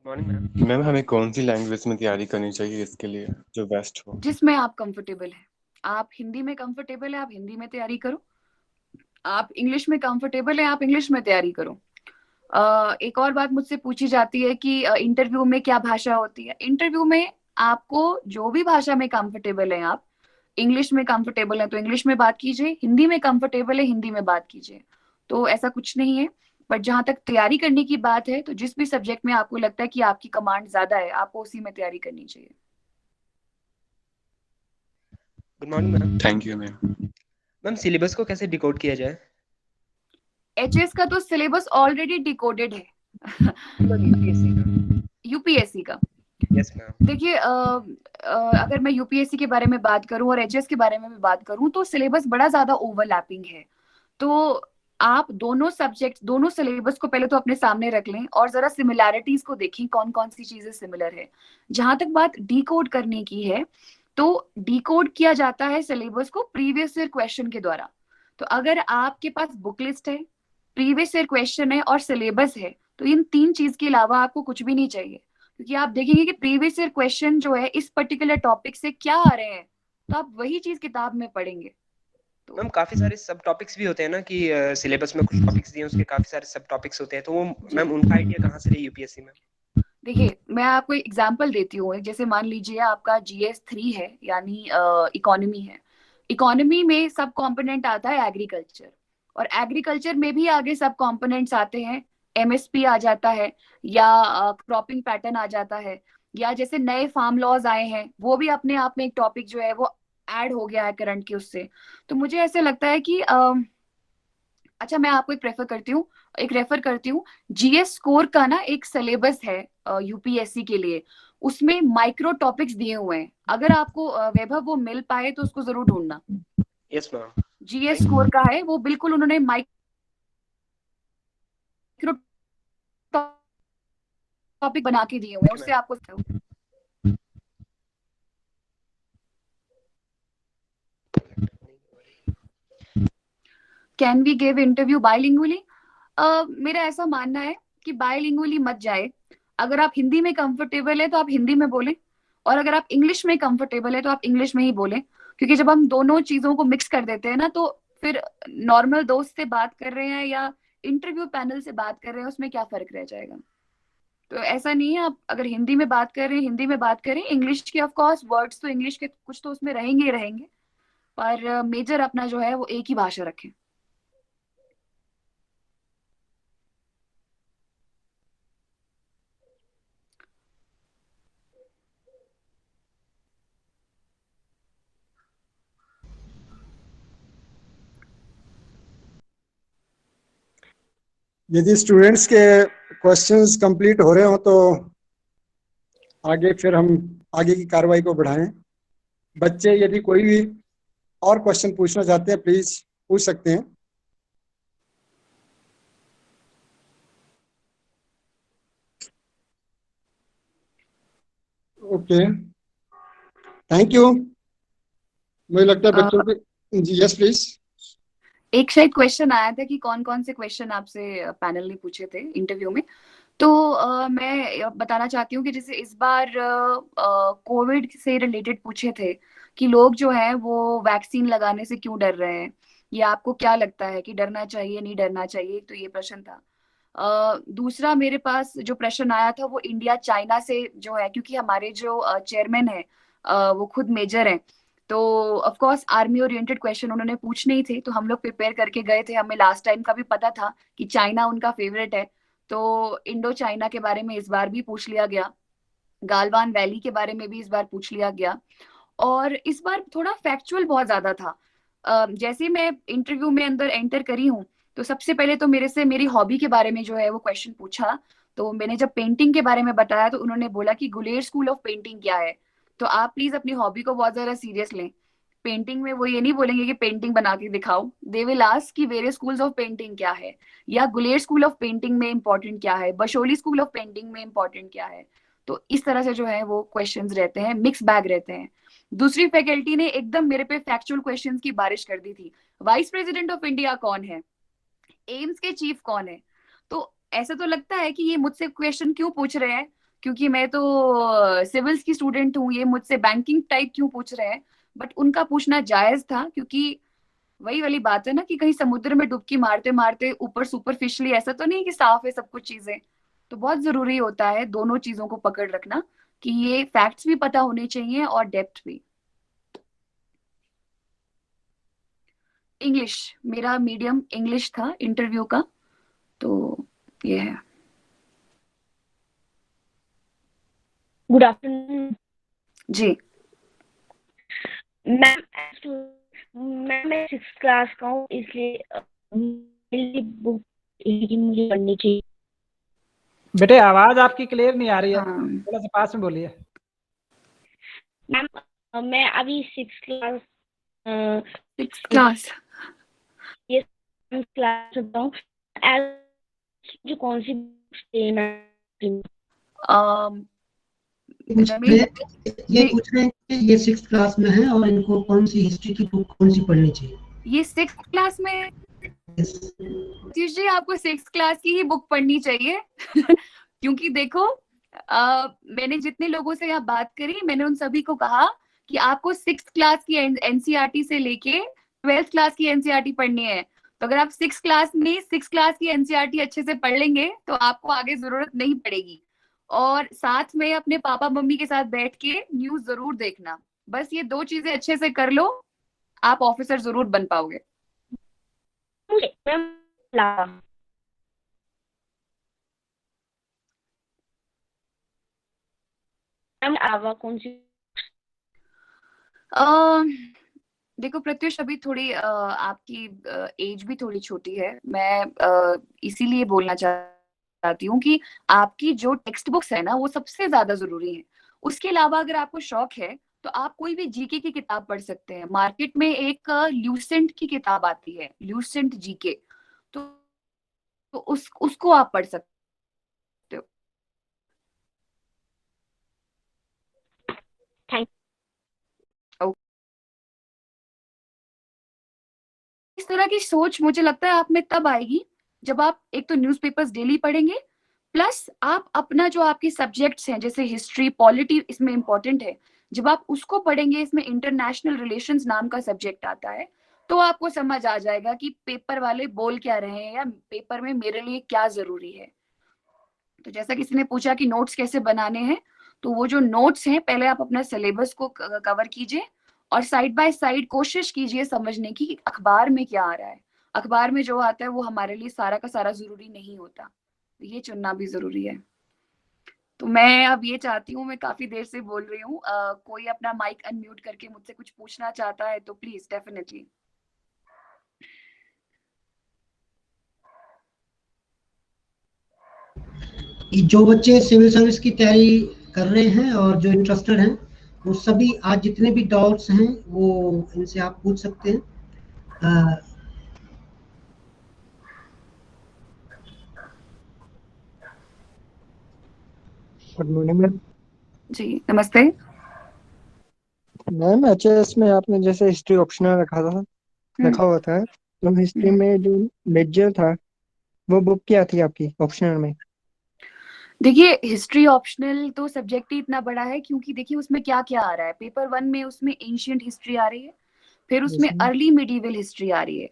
मैम हमें कौन सी लैंग्वेज में तैयारी करनी चाहिए इसके लिए जो बेस्ट हो? जिसमें आप कंफर्टेबल है। आप हिंदी में कंफर्टेबल है, आप हिंदी में तैयारी करो। आप इंग्लिश में कंफर्टेबल है, आप इंग्लिश में तैयारी करो। एक और बात मुझसे पूछी जाती है कि इंटरव्यू में क्या भाषा होती है। इंटरव्यू में आपको जो भी भाषा में कंफर्टेबल है, आप इंग्लिश में कंफर्टेबल है तो इंग्लिश में बात कीजिए, हिंदी में कंफर्टेबल है हिंदी में बात कीजिए। तो ऐसा कुछ नहीं है। बट जहां तक तैयारी करने की बात है, तो जिस भी सब्जेक्ट में आपको लगता है कि आपकी कमांड ज्यादा है, आपको उसी में तैयारी करनी चाहिए। Good morning ma'am. Thank you ma'am. Ma'am syllabus को कैसे डिकोड किया जाए? एचएस का तो सिलेबस ऑलरेडी डिकोडेड है। यूपीएससी का। यूपीएससी का यस मैम। देखिए, अगर मैं यूपीएससी के बारे में बात करूं और एचएस के बारे में भी बात करूं, तो सिलेबस बड़ा ज्यादा ओवरलैपिंग है। तो आप दोनों सब्जेक्ट, दोनों सिलेबस को पहले तो अपने सामने रख लें और जरा सिमिलैरिटीज को देखें, कौन कौन सी चीजें सिमिलर है। जहां तक बात डिकोड करने की है, तो डिकोड किया जाता है सिलेबस को प्रीवियस ईयर क्वेश्चन के द्वारा। तो अगर आपके पास बुक लिस्ट है, प्रीवियस ईयर क्वेश्चन है और सिलेबस है, तो इन 3 चीज के अलावा आपको कुछ भी नहीं चाहिए। क्योंकि आप देखेंगे कि प्रीवियस ईयर क्वेश्चन जो है इस पर्टिकुलर टॉपिक से क्या आ रहे हैं, तो आप वही चीज किताब में पढ़ेंगे। तो मैम काफी सारे सब टॉपिक्स भी होते हैं ना कि सिलेबस में कुछ टॉपिक्स दिए उसके काफी सारे सब टॉपिक्स होते हैं, तो वो मैम उनका आइडिया कहाँ से ले यूपीएससी में? देखिए, मैं आपको एक एग्जांपल देती हूँ। जैसे मान लीजिए आपका जीएस 3 है, यानी इकोनॉमी है। इकोनॉमी में सब कंपोनेंट आता है एग्रीकल्चर, और एग्रीकल्चर में भी आगे सब कंपोनेंट्स आते हैं। एमएसपी आ जाता है, या क्रॉपिंग पैटर्न आ जाता है, या जैसे नए फार्म लॉज आए हैं, वो भी अपने आप में एक टॉपिक जो है वो ऐड हो गया है करंट के उससे। तो मुझे ऐसे लगता है कि अच्छा, मैं आपको एक रेफर करती हूँ। जीएस स्कोर का ना एक सिलेबस है यूपीएससी के लिए, उसमें माइक्रो टॉपिक्स दिए हुए हैं। अगर आपको वैभव वो मिल पाए तो उसको जरूर ढूंढना। Yes ma'am. जीएस स्कोर का है वो, बिल्कुल उन्होंने माइक्रो टॉपिक बना के दिए हुए हैं, उससे आपको कैन वी गिव इंटरव्यू बायलिंगुअली। मेरा ऐसा मानना है कि बायलिंगुअली मत जाए। अगर आप हिंदी में कंफर्टेबल है तो आप हिंदी में बोलें, और अगर आप इंग्लिश में कंफर्टेबल है तो आप इंग्लिश में ही बोलें। क्योंकि जब हम दोनों चीजों को मिक्स कर देते हैं ना, तो फिर नॉर्मल दोस्त से बात कर रहे हैं या इंटरव्यू पैनल से बात कर रहे हैं, उसमें क्या फर्क रह जाएगा। तो ऐसा नहीं है, आप अगर हिंदी में बात कर रहे हैं हिंदी में बात करें, इंग्लिश के ऑफ कोर्स वर्ड्स तो इंग्लिश के कुछ तो उसमें रहेंगे ही रहेंगे, पर मेजर अपना जो है वो एक ही भाषा रखें। यदि स्टूडेंट्स के क्वेश्चंस कंप्लीट हो रहे हो तो आगे फिर हम आगे की कार्रवाई को बढ़ाएं। बच्चे यदि कोई भी और क्वेश्चन पूछना चाहते हैं प्लीज पूछ सकते हैं। Okay, thank you. मुझे लगता है बच्चों के जी, यस प्लीज। एक शायद क्वेश्चन आया था कि कौन कौन से क्वेश्चन आपसे पैनल ने पूछे थे इंटरव्यू में, तो मैं बताना चाहती हूँ कि जैसे इस बार कोविड से रिलेटेड पूछे थे कि लोग जो है वो वैक्सीन लगाने से क्यों डर रहे हैं, या आपको क्या लगता है कि डरना चाहिए नहीं डरना चाहिए, तो ये प्रश्न था। दूसरा मेरे पास जो प्रश्न आया था वो इंडिया चाइना से जो है, क्योंकि हमारे जो चेयरमैन है वो खुद मेजर हैं, तो of course army oriented question उन्होंने पूछने ही थे, तो हम लोग प्रिपेयर करके गए थे। हमें लास्ट टाइम का भी पता था कि चाइना उनका फेवरेट है, तो इंडो चाइना के बारे में इस बार भी पूछ लिया गया, गालवान वैली के बारे में भी इस बार पूछ लिया गया, और इस बार थोड़ा फैक्चुअल बहुत ज्यादा था। जैसे मैं इंटरव्यू में अंदर एंटर करी हूँ, तो सबसे पहले तो मेरे से मेरी हॉबी के बारे में जो है वो क्वेश्चन पूछा। तो मैंने जब पेंटिंग के बारे में बताया तो उन्होंने बोला कि गुलेर स्कूल ऑफ पेंटिंग क्या है। तो आप प्लीज अपनी हॉबी को बहुत ज्यादा सीरियस लें। पेंटिंग में वो ये नहीं बोलेंगे कि पेंटिंग बना के दिखाओ, दे विल आस्क कि वेरियस स्कूल्स ऑफ पेंटिंग क्या है, या गुलेर स्कूल ऑफ पेंटिंग में इंपॉर्टेंट क्या है, बशोली स्कूल ऑफ पेंटिंग में इंपॉर्टेंट क्या है। तो इस तरह से जो है वो क्वेश्चंस रहते हैं, मिक्स बैग रहते हैं। दूसरी फैकल्टी ने एकदम मेरे पे फैक्चुअल क्वेश्चंस की बारिश कर दी थी। वाइस प्रेसिडेंट ऑफ इंडिया कौन है, एम्स के चीफ कौन है। तो ऐसा तो लगता है कि ये मुझसे क्वेश्चन क्यों पूछ रहे हैं, क्योंकि मैं तो सिविल्स की स्टूडेंट हूँ, ये मुझसे बैंकिंग टाइप क्यों पूछ रहे हैं। बट उनका पूछना जायज था, क्योंकि वही वाली बात है ना कि कहीं समुद्र में डुबकी मारते मारते ऊपर सुपरफिशियली ऐसा तो नहीं कि साफ है सब कुछ चीजें। तो बहुत जरूरी होता है दोनों चीजों को पकड़ रखना, कि ये फैक्ट्स भी पता होने चाहिए और डेप्थ भी। इंग्लिश, मेरा मीडियम इंग्लिश था इंटरव्यू का, तो ये है। गुड आफ्टरनून जी मैम। मैम मैं 6th क्लास का हूँ, इसलिए मेरी बुक मुझे पढ़नी चाहिए। बेटे आवाज आपकी क्लियर नहीं आ रही है, हाँ। थोड़ा सा पास में बोलिए। मैम मैं अभी 6th क्लास ये 7th क्लास में हूँ। जो कौन सी बुक्स लेना ये पूछ रहे हैं कि ये 6th क्लास में है और इनको कौन सी हिस्ट्री की बुक कौन सी पढ़नी चाहिए। ये 6th क्लास में जी, आपको 6th क्लास की ही बुक पढ़नी चाहिए क्योंकि देखो मैंने जितने लोगों से यहाँ बात करी, मैंने उन सभी को कहा कि आपको 6th क्लास की एनसीईआरटी से लेके 12th क्लास की एनसीईआरटी पढ़नी है। तो अगर आप 6th क्लास में 6th क्लास की एनसीईआरटी अच्छे से पढ़ लेंगे तो आपको आगे जरूरत नहीं पड़ेगी। और साथ में अपने पापा मम्मी के साथ बैठ के न्यूज जरूर देखना। बस ये 2 चीजें अच्छे से कर लो, आप ऑफिसर जरूर बन पाओगे। कौन सी देखो प्रत्युष, अभी थोड़ी आपकी एज भी थोड़ी छोटी है। मैं इसीलिए बोलना चाहती हूँ कि आपकी जो टेक्स्ट बुक्स है ना वो सबसे ज्यादा जरूरी है। उसके अलावा अगर आपको शौक है तो आप कोई भी जीके की किताब पढ़ सकते हैं। मार्केट में एक ल्यूसेंट की किताब आती है, ल्यूसेंट जीके, तो उसको आप पढ़ सकते हो। थैंक। इस तरह की सोच मुझे लगता है आप में तब आएगी जब आप एक तो न्यूज़पेपर्स डेली पढ़ेंगे, प्लस आप अपना जो आपके सब्जेक्ट्स हैं जैसे हिस्ट्री पॉलिटी इसमें इंपॉर्टेंट है, जब आप उसको पढ़ेंगे, इसमें इंटरनेशनल रिलेशंस नाम का सब्जेक्ट आता है, तो आपको समझ आ जाएगा कि पेपर वाले बोल क्या रहे हैं या पेपर में मेरे लिए क्या जरूरी है। तो जैसा किसी ने पूछा कि नोट्स कैसे बनाने हैं, तो वो जो नोट्स हैं पहले आप अपना सिलेबस को कवर कीजिए और साइड बाय साइड कोशिश कीजिए समझने की कि अखबार में क्या आ रहा है। अखबार में जो आता है वो हमारे लिए सारा का सारा जरूरी नहीं होता, ये चुनना भी जरूरी है। तो मैं अब ये चाहती हूँ, मैं काफी देर से बोल रही हूँ, कोई अपना माइक अनम्यूट करके मुझसे कुछ पूछना चाहता है तो प्लीज डेफिनेटली। जो बच्चे सिविल सर्विस की तैयारी कर रहे हैं और जो इंटरेस्टेड हैं, वो सभी आज जितने भी डाउट्स हैं वो इनसे आप पूछ सकते हैं। Good morning ma'am. जी नमस्ते मैम, एचएस में आपने जैसे हिस्ट्री ऑप्शनल रखा हुआ था, तो हिस्ट्री में जो मेजर था वो बुक क्या थी आपकी ऑप्शनल में? देखिए हिस्ट्री ऑप्शनल तो सब्जेक्ट ही इतना बड़ा है, क्योंकि देखिए उसमें क्या क्या आ रहा है। पेपर 1 में उसमें एंशिएंट हिस्ट्री आ रही है, फिर उसमें अर्ली मिडीवल हिस्ट्री आ रही है।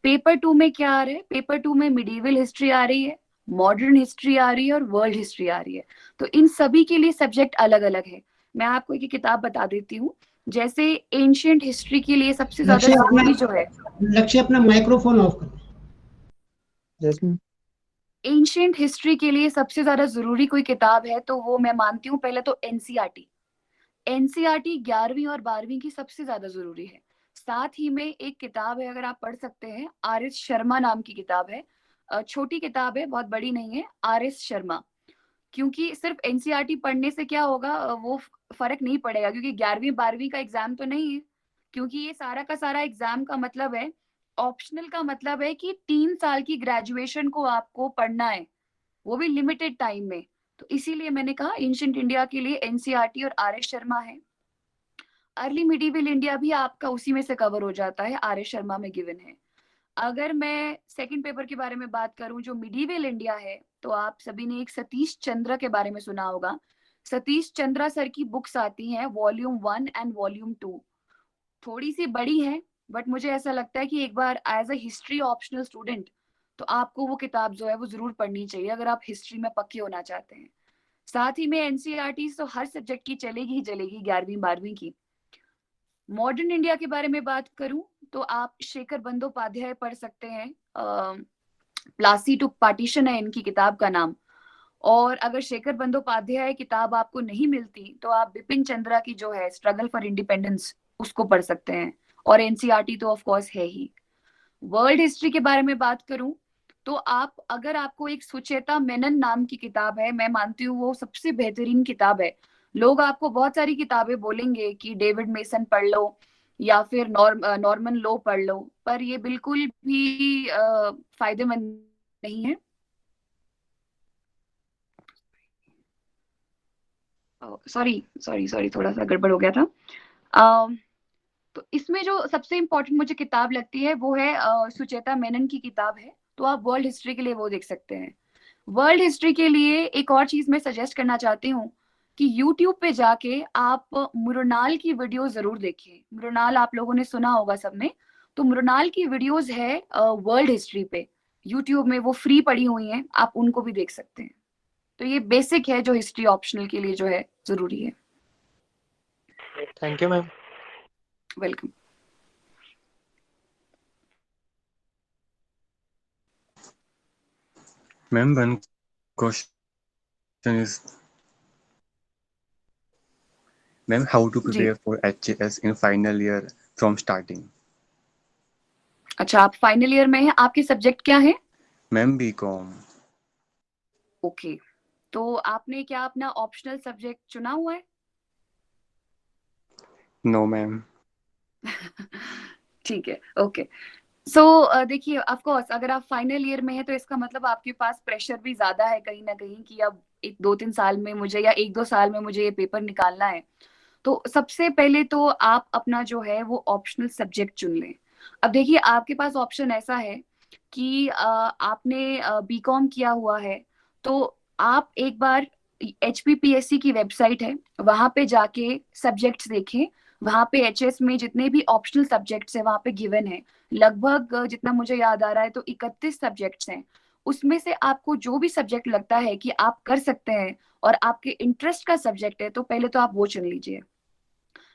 पेपर 2 में क्या आ रहा है, पेपर 2 में मिडीवल हिस्ट्री आ रही है, मॉडर्न हिस्ट्री आ रही है और वर्ल्ड हिस्ट्री आ रही है। तो इन सभी के लिए सब्जेक्ट अलग अलग है। मैं आपको एक किताब बता देती हूँ। जैसे एंशिएंट हिस्ट्री के लिए सबसे ज्यादा जरूरी जो है, लक्ष्य अपना माइक्रोफोन ऑफ करो। एंशिएंट हिस्ट्री के लिए सबसे ज्यादा जरूरी कोई किताब है तो वो मैं मानती हूँ पहले तो एनसीईआरटी। एनसीईआरटी 11वीं और 12वीं की सबसे ज्यादा जरूरी है। साथ ही में एक किताब है, अगर आप पढ़ सकते हैं, आर एस शर्मा नाम की किताब है। छोटी किताब है, बहुत बड़ी नहीं है, आर एस शर्मा। क्योंकि सिर्फ एनसीईआरटी पढ़ने से क्या होगा, वो फर्क नहीं पड़ेगा, क्योंकि 11वीं 12वीं का एग्जाम तो नहीं है। क्योंकि ये सारा का सारा एग्जाम का मतलब है, ऑप्शनल का मतलब है कि 3 साल की ग्रेजुएशन को आपको पढ़ना है, वो भी लिमिटेड टाइम में। तो इसीलिए मैंने कहा एंशिएंट इंडिया के लिए एनसीईआरटी और आर एस शर्मा है। अर्ली मिडीवल इंडिया भी आपका उसी में से कवर हो जाता है, आर एस शर्मा में गिवन है। अगर मैं सेकंड पेपर के बारे में बात करूं जो मिडीवल इंडिया है, तो आप सभी ने एक सतीश चंद्र के बारे में सुना होगा। सतीश चंद्रा सर की बुक्स आती हैं वॉल्यूम 1 एंड वॉल्यूम 2। थोड़ी सी बड़ी है, बट मुझे ऐसा लगता है कि एक बार as a history optional student तो आपको वो किताब जो है वो जरूर पढ़नी चाहिए, अगर आप हिस्ट्री में पक्के होना चाहते हैं। साथ ही में एनसीईआरटी तो हर सब्जेक्ट की चलेगी ही चलेगी, 11वीं 12वीं की। मॉडर्न इंडिया के बारे में बात करूं तो आप शेखर बंदोपाध्याय पढ़ सकते हैं। प्लासी टू पार्टीशन है इनकी किताब का नाम। और अगर शेखर बंदोपाध्याय किताब आपको नहीं मिलती तो आप बिपिन चंद्रा की जो है स्ट्रगल फॉर इंडिपेंडेंस उसको पढ़ सकते हैं। और एनसीईआरटी तो ऑफ कोर्स है ही। वर्ल्ड हिस्ट्री के बारे में बात करूं तो आप, अगर आपको एक सुचेता मेनन नाम की किताब है, मैं मानती हूँ वो सबसे बेहतरीन किताब है। लोग आपको बहुत सारी किताबें बोलेंगे कि डेविड मेसन पढ़ लो या फिर नॉर्मन लो पढ़ लो, पर ये बिल्कुल भी फायदेमंद नहीं है। सॉरी सॉरी सॉरी, थोड़ा सा गड़बड़ हो गया था। तो इसमें जो सबसे इम्पोर्टेंट मुझे किताब लगती है वो है सुचेता मेनन की किताब है, तो आप वर्ल्ड हिस्ट्री के लिए वो देख सकते हैं। वर्ल्ड हिस्ट्री के लिए एक और चीज मैं सजेस्ट करना चाहती हूँ कि YouTube पे जाके आप मृणाल की वीडियो जरूर देखें। मृणाल आप लोगों ने सुना होगा सबने, तो मृणाल की वीडियोस है वर्ल्ड हिस्ट्री पे YouTube में, वो फ्री पड़ी हुई हैं, आप उनको भी देख सकते हैं। तो ये बेसिक है जो हिस्ट्री ऑप्शनल के लिए जो है जरूरी है। Thank you ma'am. Welcome. Ma'am, one question is, ma'am, how to prepare for HAS in final year from starting? अच्छा, आप फाइनल ईयर में हैं, आपके सब्जेक्ट क्या है? Ma'am BCom. ओके, तो आपने क्या अपना ऑप्शनल सब्जेक्ट चुना हुआ है? No ma'am. ठीक है, ओके। सो देखिए, ऑफ कोर्स अगर आप फाइनल ईयर में हैं तो इसका मतलब आपके पास प्रेशर भी ज्यादा है कहीं ना कहीं, कि अब 1-2-3 साल में मुझे, या 1-2 साल में मुझे ये पेपर निकालना है। तो सबसे पहले तो आप अपना जो है वो ऑप्शनल सब्जेक्ट चुन लें। अब देखिए, आपके पास ऑप्शन ऐसा है कि आपने बीकॉम किया हुआ है, तो आप एक बार HPPSC की वेबसाइट है, वहां पे जाके सब्जेक्ट्स देखें। वहां पे HS में जितने भी ऑप्शनल सब्जेक्ट्स है वहां पे गिवन है। लगभग जितना मुझे याद आ रहा है तो 31 सब्जेक्ट्स हैं। उसमें से आपको जो भी सब्जेक्ट लगता है कि आप कर सकते हैं और आपके इंटरेस्ट का सब्जेक्ट है, तो पहले तो आप वो चुन लीजिए।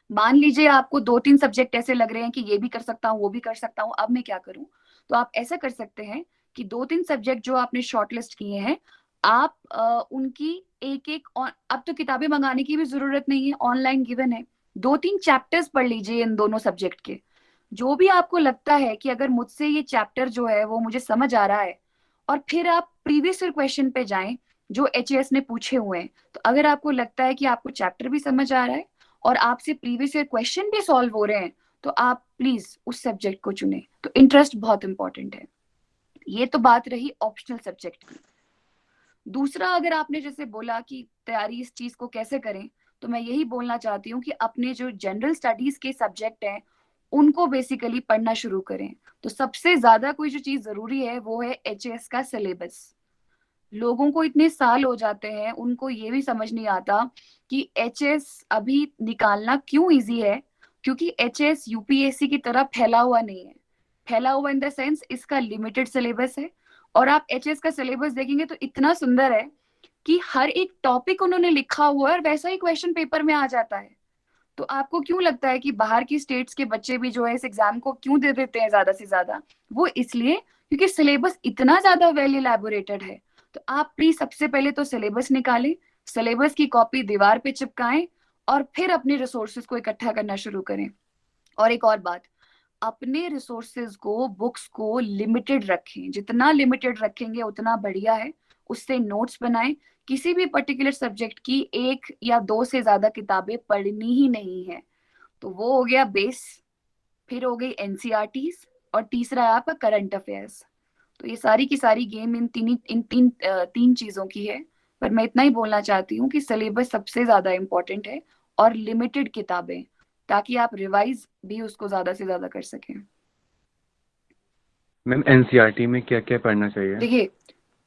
मान लीजिए आपको 2-3 सब्जेक्ट ऐसे लग रहे हैं कि ये भी कर सकता हूँ, वो भी कर सकता हूँ, अब मैं क्या करूँ? तो आप ऐसा कर सकते हैं कि 2-3 सब्जेक्ट जो आपने शॉर्टलिस्ट किए हैं, आप उनकी एक-एक अब तो किताबें मंगाने की भी जरूरत नहीं है, ऑनलाइन गिवन है। 2-3 चैप्टर्स पढ़ लीजिए इन दोनों सब्जेक्ट के। जो भी आपको लगता है कि अगर मुझसे ये चैप्टर जो है वो मुझे समझ आ रहा है, और फिर आप प्रीवियस ईयर क्वेश्चन पे जाएं जो एचएएस ने पूछे हुए हैं। तो अगर आपको लगता है कि आपको चैप्टर भी समझ आ रहा है और आपसे प्रीवियस ईयर क्वेश्चन भी सॉल्व हो रहे हैं, तो आप प्लीज उस सब्जेक्ट को चुनें। तो इंटरेस्ट बहुत इंपॉर्टेंट है। ये तो बात रही ऑप्शनल सब्जेक्ट की। दूसरा, अगर आपने जैसे बोला कि तैयारी इस चीज को कैसे करें, तो मैं यही बोलना चाहती हूँ कि अपने जो जनरल स्टडीज के सब्जेक्ट हैं उनको बेसिकली पढ़ना शुरू करें। तो सबसे ज्यादा कोई जो चीज जरूरी है वो है एचएएस का सिलेबस। लोगों को इतने साल हो जाते हैं, उनको ये भी समझ नहीं आता कि एचएस अभी निकालना क्यों इजी है, क्योंकि एचएस यूपीएससी की तरह फैला हुआ नहीं है। फैला हुआ इन द सेंस इसका लिमिटेड सिलेबस है, और आप एचएस का सिलेबस देखेंगे तो इतना सुंदर है कि हर एक टॉपिक उन्होंने लिखा हुआ है और वैसा ही क्वेश्चन पेपर में आ जाता है। तो आपको क्यों लगता है कि बाहर की स्टेट्स के बच्चे भी जो है इस एग्जाम को क्यों दे देते हैं ज्यादा से ज्यादा? वो इसलिए क्योंकि सिलेबस इतना ज्यादा वेल इलैबोरेटेड है। तो आप प्लीज सबसे पहले तो सिलेबस निकालें, सिलेबस की कॉपी दीवार पे चिपकाएं, और फिर अपने रिसोर्सेज को इकट्ठा करना शुरू करें। और एक और बात, अपने रिसोर्सेज को, बुक्स को लिमिटेड रखें। जितना लिमिटेड रखेंगे उतना बढ़िया है। उससे नोट्स बनाएं। किसी भी पर्टिकुलर सब्जेक्ट की 1 या 2 से ज्यादा किताबें पढ़नी ही नहीं है। तो वो हो गया बेस। फिर हो गई एनसीईआरटीज, और तीसरा है आपका करंट अफेयर्स। तो ये सारी की सारी गेम इन तीन चीजों की है। पर मैं इतना ही बोलना चाहती हूँ कि सिलेबस सबसे ज्यादा इम्पोर्टेंट है, और लिमिटेड किताबें, ताकि आप रिवाइज भी उसको ज्यादा से ज्यादा कर सकें। मैम एनसीईआरटी में क्या क्या पढ़ना चाहिए? देखिए,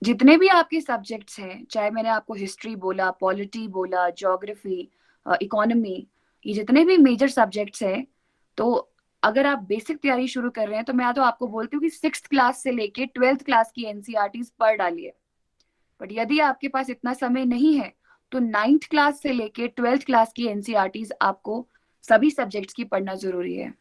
जितने भी आपके सब्जेक्ट्स हैं, चाहे मैंने आपको हिस्ट्री बोला, पॉलिटी बोला, ज्योग्राफी, इकोनॉमी, ये जितने भी मेजर सब्जेक्ट्स हैं, तो अगर आप बेसिक तैयारी शुरू कर रहे हैं तो मैं तो आपको बोलती हूँ कि 6th क्लास से लेके 12th क्लास की एनसीईआरटीज पढ़ डालिए। बट यदि आपके पास इतना समय नहीं है तो 9th क्लास से लेके 12th क्लास की एनसीईआरटीज आपको सभी सब्जेक्ट्स की पढ़ना जरूरी है।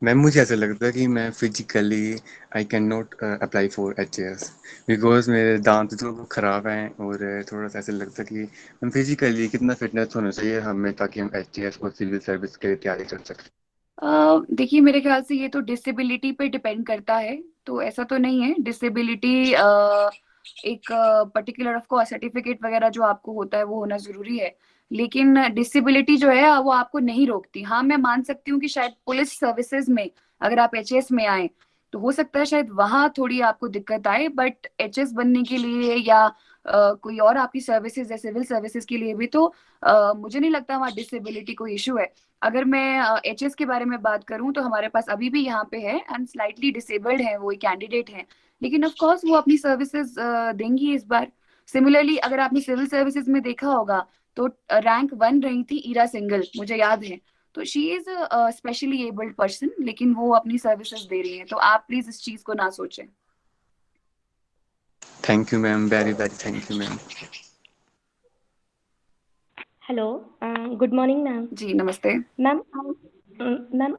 मैम मुझे ऐसा लगता है कि मैं physically I can not apply for HAS because मेरे दांत जो खराब हैं, और थोड़ा सा ऐसा लगता है कि हम फिजिकली कितना फिटनेस होना चाहिए हमें ताकि हम एचएएस को सिविल सर्विस के लिए तैयारी कर सकें। देखिए, मेरे ख्याल से ये तो डिसेबिलिटी पे डिपेंड करता है। तो ऐसा तो नहीं है। डिसेबिलिटी एक पर्टिकुलर ऑफ कोर्स सर्टिफिकेट वगैरह जो आपको होता है वो होना जरूरी है, लेकिन डिसेबिलिटी जो है वो आपको नहीं रोकती। हाँ, मैं मान सकती हूँ कि शायद पुलिस सर्विसेज में अगर आप एचएस में आए तो हो सकता है शायद वहां थोड़ी आपको दिक्कत आए, बट एचएस बनने के लिए या कोई और आपकी सर्विसेज या सिविल सर्विसेज के लिए भी तो मुझे नहीं लगता वहाँ डिसेबिलिटी कोई इशू है। अगर मैं एचएस के बारे में बात करूं तो हमारे पास अभी भी यहाँ पे है एंड स्लाइटली डिसेबल्ड है वो कैंडिडेट हैं, लेकिन ऑफ कोर्स वो अपनी सर्विसेज देंगी इस बार। सिमिलरली अगर आपने सिविल सर्विसेज में देखा होगा तो रैंक 1 रही थी ईरा सिंगल, मुझे याद है। तो she is specially abled person, लेकिन वो अपनी सर्विसेज दे रही हैं। तो आप प्लीज इस चीज को ना सोचें। Thank you ma'am, very very thank you ma'am. Hello, good morning ma'am. जी नमस्ते ma'am. Ma'am,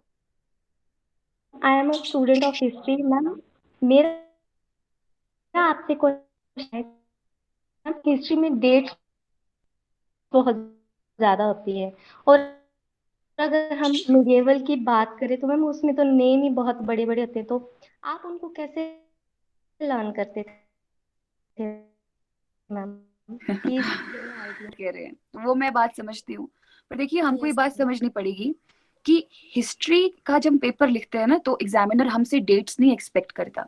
I am a student of history. Ma'am, मेरा आपसे क्वेश्चन है, मैम हिस्ट्री में डेट्स बहुत ज़्यादा होती है, और अगर हम मिडिएवल की बात करें तो मैम उसमें तो नेम ही बहुत बड़े बड़े होते हैं। तो आप उनको कैसे लर्न करते थे मैम? Please idea. कह रहे हैं तो वो मैं बात समझती हूँ, पर देखिए हमको ये बात समझनी पड़ेगी कि हिस्ट्री का जब पेपर लिखते हैं ना तो एग्जामिनर हमसे डेट्स नहीं एक्सपेक्ट करता।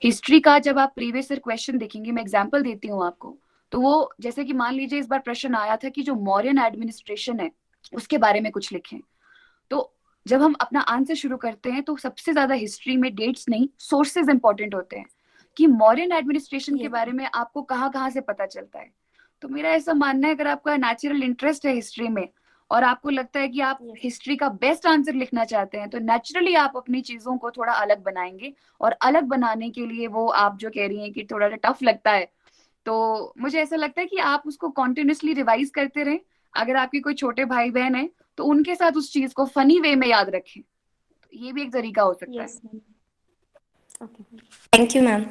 हिस्ट्री का जब आप प्रीवियस ईयर क्वेश्चन देखेंगे, मैं एग्जांपल देती हूँ आपको, तो वो जैसे कि मान लीजिए इस बार प्रश्न आया था कि जो मौर्यन एडमिनिस्ट्रेशन है उसके बारे में कुछ लिखें। तो जब हम अपना आंसर शुरू करते हैं तो सबसे ज्यादा हिस्ट्री में डेट्स नहीं, सोर्सेज इंपॉर्टेंट होते हैं कि मौर्यन एडमिनिस्ट्रेशन के बारे में आपको कहाँ कहाँ से पता चलता है। तो मेरा ऐसा मानना है, अगर आपका नेचुरल इंटरेस्ट है हिस्ट्री में और आपको लगता है कि आप हिस्ट्री का बेस्ट आंसर लिखना चाहते हैं, तो नेचुरली आप अपनी चीजों को थोड़ा अलग बनाएंगे। और अलग बनाने के लिए वो आप जो कह रही हैं कि थोड़ा टफ लगता है, तो मुझे ऐसा लगता है कि आप उसको कॉन्टिन्यूसली रिवाइज करते रहें। अगर आपके कोई छोटे भाई बहन है तो उनके साथ उस चीज को फनी वे में याद रखें, तो ये भी एक तरीका हो सकता है। Yes ma'am, okay, thank you ma'am.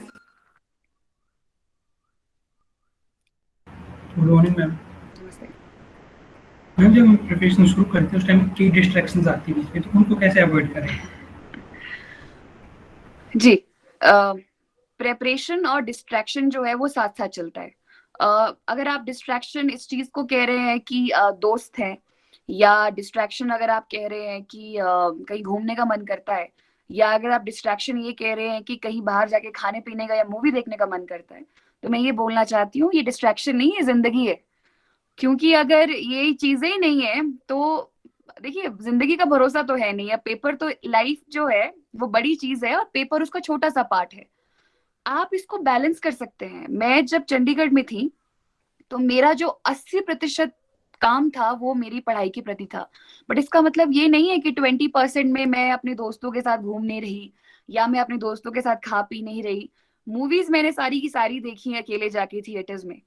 Good morning ma'am. नमस्ते। मैम जब हम प्रिपरेशन शुरू करते हैं उस टाइम कई डिस्ट्रैक्शंस आती है बीच में, तो उनको कैसे अवॉइड करें? जी, प्रेपरेशन और डिस्ट्रैक्शन जो है वो साथ साथ चलता है। अगर आप डिस्ट्रैक्शन इस चीज को कह रहे हैं कि दोस्त हैं, या डिस्ट्रैक्शन अगर आप कह रहे हैं कि कहीं घूमने का मन करता है, या अगर आप डिस्ट्रैक्शन ये कह रहे हैं कि कहीं बाहर जाके खाने पीने का या मूवी देखने का मन करता है, तो मैं ये बोलना चाहती हूँ ये डिस्ट्रैक्शन नहीं है, जिंदगी है। क्योंकि अगर ये चीजें ही नहीं है तो देखिए जिंदगी का भरोसा तो है नहीं है। पेपर तो, लाइफ जो है वो बड़ी चीज है और पेपर उसका छोटा सा पार्ट है। आप इसको बैलेंस कर सकते हैं। मैं जब चंडीगढ़ में थी तो मेरा जो 80% काम था वो मेरी पढ़ाई के प्रति था। बट इसका मतलब ये नहीं है कि 20% में मैं अपने दोस्तों के साथ घूम नहीं रही, या मैं अपने दोस्तों के साथ खा पी नहीं रही। मूवीज मैंने सारी की सारी देखी है अकेले जाके थिएटर्स में।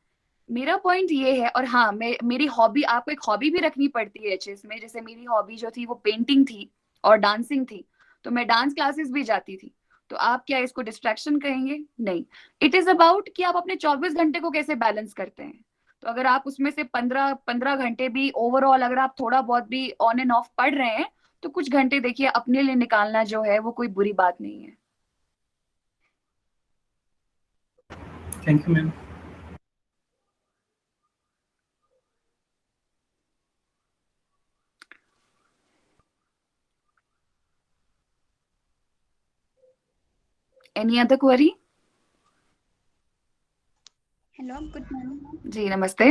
मेरा पॉइंट ये है, और हाँ, मेरी हॉबी, आपको एक हॉबी भी रखनी पड़ती है एचएस में। जैसे मेरी हॉबी जो थी वो पेंटिंग थी और डांसिंग थी, तो मैं डांस क्लासेस भी जाती थी। तो आप क्या इसको डिस्ट्रैक्शन कहेंगे? नहीं। इट इज अबाउट कि आप अपने 24 घंटे को कैसे बैलेंस करते हैं। तो अगर आप उसमें से 15 घंटे भी ओवरऑल अगर आप थोड़ा बहुत भी ऑन एंड ऑफ पढ़ रहे हैं, तो कुछ घंटे देखिए अपने लिए निकालना जो है वो कोई बुरी बात नहीं है। Thank you ma'am. Any other query? Hello, good morning जी नमस्ते।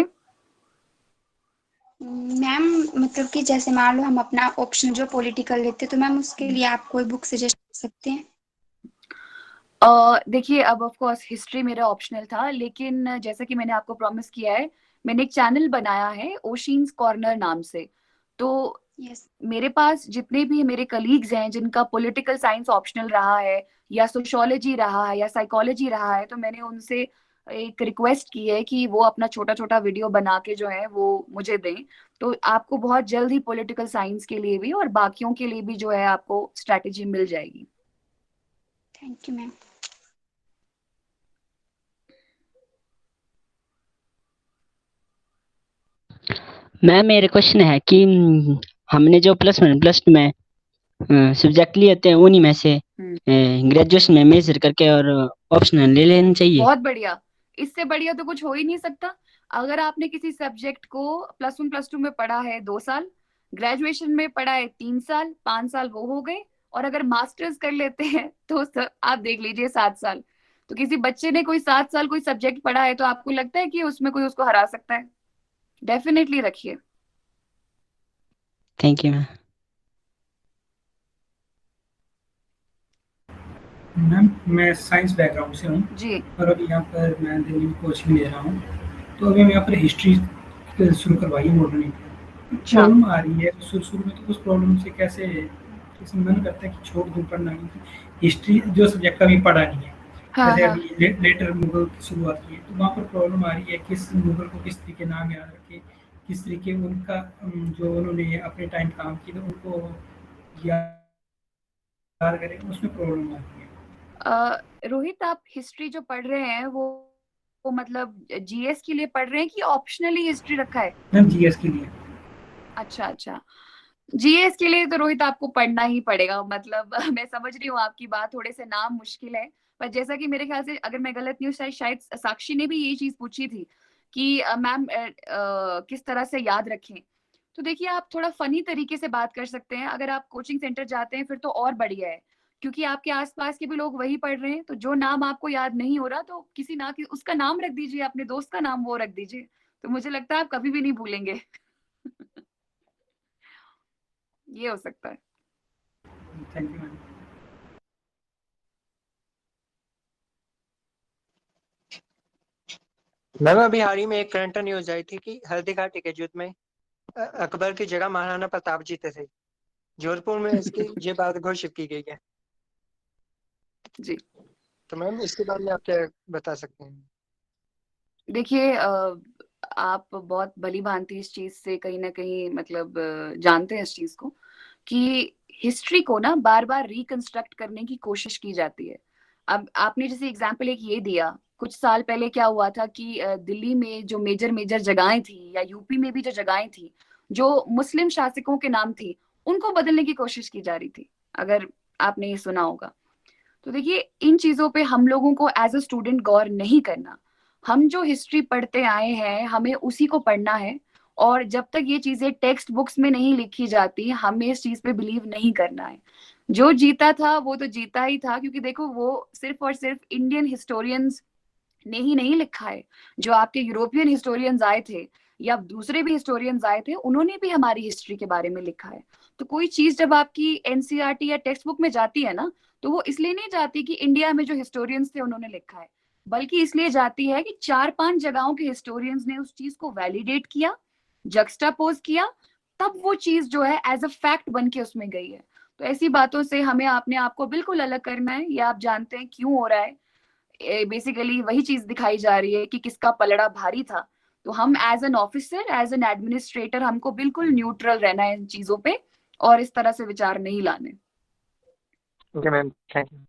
मैम। मतलब कि जैसे मान लो हम अपना ऑप्शन जो पॉलिटिकल लेते हैं, तो मैम उसके लिए आप कोई बुक सजेस्ट कर सकते हैं? देखिए, अब ऑफ कोर्स हिस्ट्री मेरा ऑप्शनल था, लेकिन जैसा कि मैंने आपको प्रॉमिस किया है, मैंने एक चैनल बनाया है ओशिन्स कॉर्नर नाम से। तो यस। मेरे पास जितने भी मेरे कलीग्स हैं जिनका पॉलिटिकल साइंस ऑप्शनल रहा है, या सोशियोलॉजी रहा है, या साइकोलॉजी रहा है, तो मैंने उनसे एक रिक्वेस्ट की है कि वो अपना छोटा छोटा वीडियो बना के जो है वो मुझे दें। तो आपको बहुत जल्द ही पॉलिटिकल साइंस के लिए भी और बाकियों के लिए भी जो है आपको स्ट्रैटेजी मिल जाएगी। Thank you ma'am. मैम मेरे क्वेश्चन है कि हमने जो +1 +2 में सब्जेक्ट लिए होते हैं उन्हीं में से ग्रेजुएशन में मेजर करके और ऑप्शनल ले लेना चाहिए। बहुत बढ़िया, इससे बढ़िया तो कुछ हो ही नहीं सकता। अगर आपने किसी सब्जेक्ट को +1 +2 में पढ़ा है 2 साल, ग्रेजुएशन में पढ़ा है 3 साल, 5 साल वो हो गए, और अगर मास्टर्स कर लेते हैं तो आप देख लीजिए 7 साल। तो किसी बच्चे ने कोई 7 साल कोई सब्जेक्ट पढ़ा है, तो आपको लगता है कि उसमें कोई उसको हरा सकता है? डेफिनेटली रखिए। Thank you ma'am. मैम मैं साइंस बैकग्राउंड से हूँ जी। और अभी यहाँ पर मैं दिल्ली में कोचिंग ले रहा हूँ। तो अभी मैं यहाँ पर हिस्ट्री शुरू करवाई मॉडर्न। प्रॉब्लम आ रही है शुरू में, तो उस प्रॉब्लम से कैसे मन करता है कि छोड़ दूँ पढ़ना। हिस्ट्री जो सब्जेक्ट अभी पढ़ा नहीं है, जैसे अभी लेटर मुगल की शुरुआत की है, तो वहाँ पर प्रॉब्लम आ रही है किस मुगल को किस तरीके नाम याद रखे, किस तरीके उनका जो उन्होंने अपने टाइम काम किया उनको याद करें, उसमें प्रॉब्लम आ रही है। रोहित, आप हिस्ट्री जो पढ़ रहे हैं वो मतलब जीएस के लिए पढ़ रहे हैं कि ऑप्शनली हिस्ट्री रखा है? मैम जीएस के लिए। अच्छा, जीएस के लिए तो रोहित आपको पढ़ना ही पड़ेगा। मतलब मैं समझ रही हूँ आपकी बात, थोड़े से नाम मुश्किल है, पर जैसा कि मेरे ख्याल से, अगर मैं गलत नहीं हूँ, शायद साक्षी ने भी यही चीज पूछी थी कि मैम किस तरह से याद रखें। तो देखिए, आप थोड़ा फनी तरीके से बात कर सकते हैं। अगर आप कोचिंग सेंटर जाते हैं फिर तो और बढ़िया है, क्योंकि आपके आसपास के भी लोग वही पढ़ रहे हैं। तो जो नाम आपको याद नहीं हो रहा, तो उसका नाम रख दीजिए, अपने दोस्त का नाम वो रख दीजिए, तो मुझे लगता है आप कभी भी नहीं भूलेंगे। ये हो सकता है। Thank you ma'am. मैम अभी हाल ही में एक करंट न्यूज आई थी कि हल्दी घाटी के युद्ध में अकबर की जगह महाराणा प्रताप जीते थे। जोधपुर में इसकी ये बात घोषित की गई है। जी। तो मैम इसके बारे में आप क्या बता सकते हैं? देखिए आप बहुत भली-भांति इस चीज़ से कहीं न कहीं मतलब जानते हैं इस चीज़ को कि हिस्ट्री को ना बार-बार रिकंस्ट्रक्ट करने की कोशिश की जाती है। अब आपने जैसे एग्ज़ाम्पल एक ये दिया, कुछ साल पहले क्या हुआ था कि दिल्ली में जो मेजर-मेजर जगहें थी या यूपी में भी जो जगहें थी, जो मुस्लिम शासकों के नाम थी, उनको बदलने की कोशिश की जा रही थी, अगर आपने ये सुना होगा। तो देखिए इन चीज़ों पे हम लोगों को एज़ अ स्टूडेंट गौर नहीं करना। हम जो हिस्ट्री पढ़ते आए हैं, हमें उसी को पढ़ना है और जब तक ये चीज़ें टेक्स्ट बुक्स में नहीं लिखी जाती, हमें इस चीज़ पे बिलीव नहीं करना है। जो जीता था, वो तो जीता ही था क्योंकि देखो वो सिर्फ़ और सिर्फ़ इंडियन हिस्टोरियंस ने ही नहीं लिखा है। जो आपके यूरोपियन हिस्टोरियंस आए थे या दूसरे भी हिस्टोरियंस आए थे, उन्होंने भी हमारी हिस्ट्री के बारे में लिखा है। तो कोई चीज़ जब आपकी एनसीईआरटी या टेक्स्ट बुक में जाती है ना, तो वो इसलिए नहीं जाती कि इंडिया में जो हिस्टोरियंस थे उन्होंने लिखा है, बल्कि इसलिए जाती है कि 4-5 जगहों के हिस्टोरियंस ने उस चीज़ को वैलिडेट किया, जक्सटापोज़ किया, तब वो चीज़ जो है एज़ अ फैक्ट बन के उसमें गई है। तो ऐसी बातों से हमें अपने आप को बिल्कुल अलग करना है, ये आप जानते हैं क्यों हो रहा है। बेसिकली वही चीज़ दिखाई जा रही है कि किसका पलड़ा भारी था। तो हम as an officer, as an administrator हमको बिल्कुल न्यूट्रल रहना है इन चीज़ों पे और इस तरह से विचार नहीं लाने। Okay ma'am, thank you.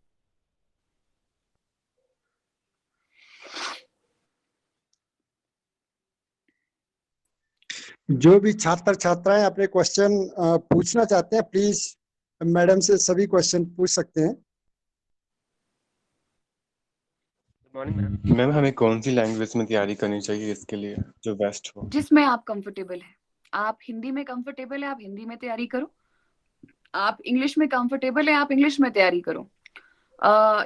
जो भी छात्र छात्राएं अपने क्वेश्चन पूछना चाहते हैं, प्लीज मैडम से सभी क्वेश्चन पूछ सकते हैं। मैम हमें कौन सी लैंग्वेज में तैयारी करनी चाहिए इसके लिए जो बेस्ट हो? जिसमें आप कंफर्टेबल हैं। आप हिंदी में कंफर्टेबल है, आप हिंदी में तैयारी करो। आप इंग्लिश में कंफर्टेबल है, आप इंग्लिश में तैयारी करो।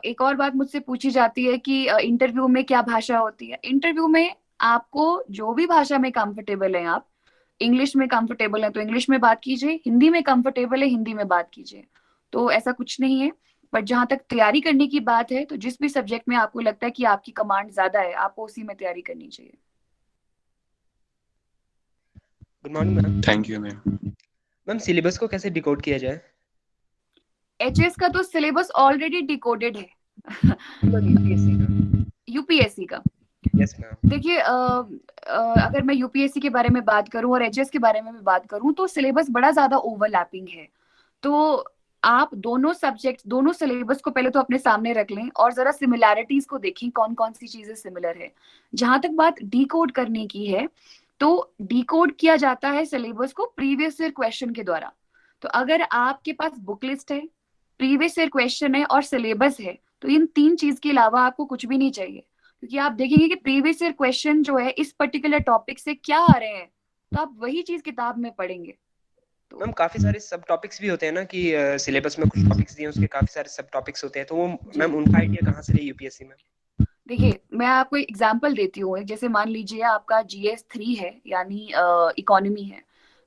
एक और बात मुझसे पूछी जाती है कि इंटरव्यू में क्या भाषा होती है। इंटरव्यू में आपको जो भी भाषा में कंफर्टेबल है, आप इंग्लिश में कंफर्टेबल है तो इंग्लिश में बात कीजिए, हिंदी में कंफर्टेबल है हिंदी में बात कीजिए। तो ऐसा कुछ नहीं है। पर जहां तक तैयारी करने की बात है, तो जिस भी सब्जेक्ट में आपको लगता है कि आपकी कमांड ज्यादा है, आपको उसी में तैयारी करनी चाहिए। Good morning ma'am. Thank you ma'am. Ma'am syllabus को कैसे डिकोड किया जाए? एचएस का तो सिलेबस ऑलरेडी डिकोडेड है। यूपीएससी का। Yes ma'am. देखिए अगर मैं यूपीएससी के बारे में बात करूं और एचएस के बारे में भी बात करूं तो सिलेबस बड़ा ज्यादा ओवरलैपिंग है। तो आप दोनों सब्जेक्ट, दोनों सिलेबस को पहले तो अपने सामने रख लें और जरा सिमिलैरिटीज को देखें, कौन कौन सी चीजें सिमिलर है। जहां तक बात डिकोड करने की है, तो डिकोड किया जाता है सिलेबस को प्रीवियस ईयर क्वेश्चन के द्वारा। तो अगर आपके पास बुक लिस्ट है, प्रीवियस ईयर क्वेश्चन है और सिलेबस है, तो इन 3 चीज के अलावा आपको कुछ भी नहीं चाहिए। क्योंकि आप देखेंगे कि प्रीवियस ईयर क्वेश्चन जो है इस पर्टिकुलर टॉपिक से क्या आ रहे हैं, तो आप वही चीज किताब में पढ़ेंगे। मैम काफी सारे सब टॉपिक्स भी होते हैं ना कि सिलेबस में कुछ टॉपिक्स दिए उसके काफी सारे सब टॉपिक्स होते हैं, तो वो मैम उनका आइडिया कहाँ से ले यूपीएससी में? देखिए मैं आपको एक एग्जांपल देती हूँ। जैसे मान लीजिए आपका जीएस 3 है, यानी इकोनॉमी है।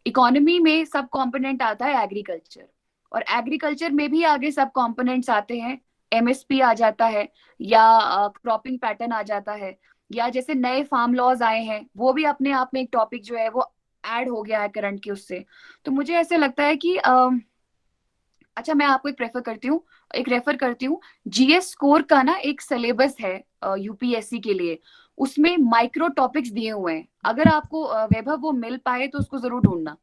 इकोनॉमी में सब कंपोनेंट आता है एग्रीकल्चर, और एग्रीकल्चर में भी आगे सब कंपोनेंट्स आते हैं। एमएसपी आ जाता है, या क्रॉपिंग पैटर्न आ जाता है, या जैसे नए फार्म लॉज आए हैं, वो भी अपने आप में एक टॉपिक जो है वो ऐड हो गया है करंट के उससे। तो मुझे ऐसे लगता है कि अच्छा मैं आपको एक रेफर करती हूँ। जीएस स्कोर का ना एक सिलेबस है यूपीएससी के लिए, उसमें माइक्रो टॉपिक्स दिए हुए हैं। अगर आपको वैभव वो मिल पाए तो उसको जरूर ढूंढना।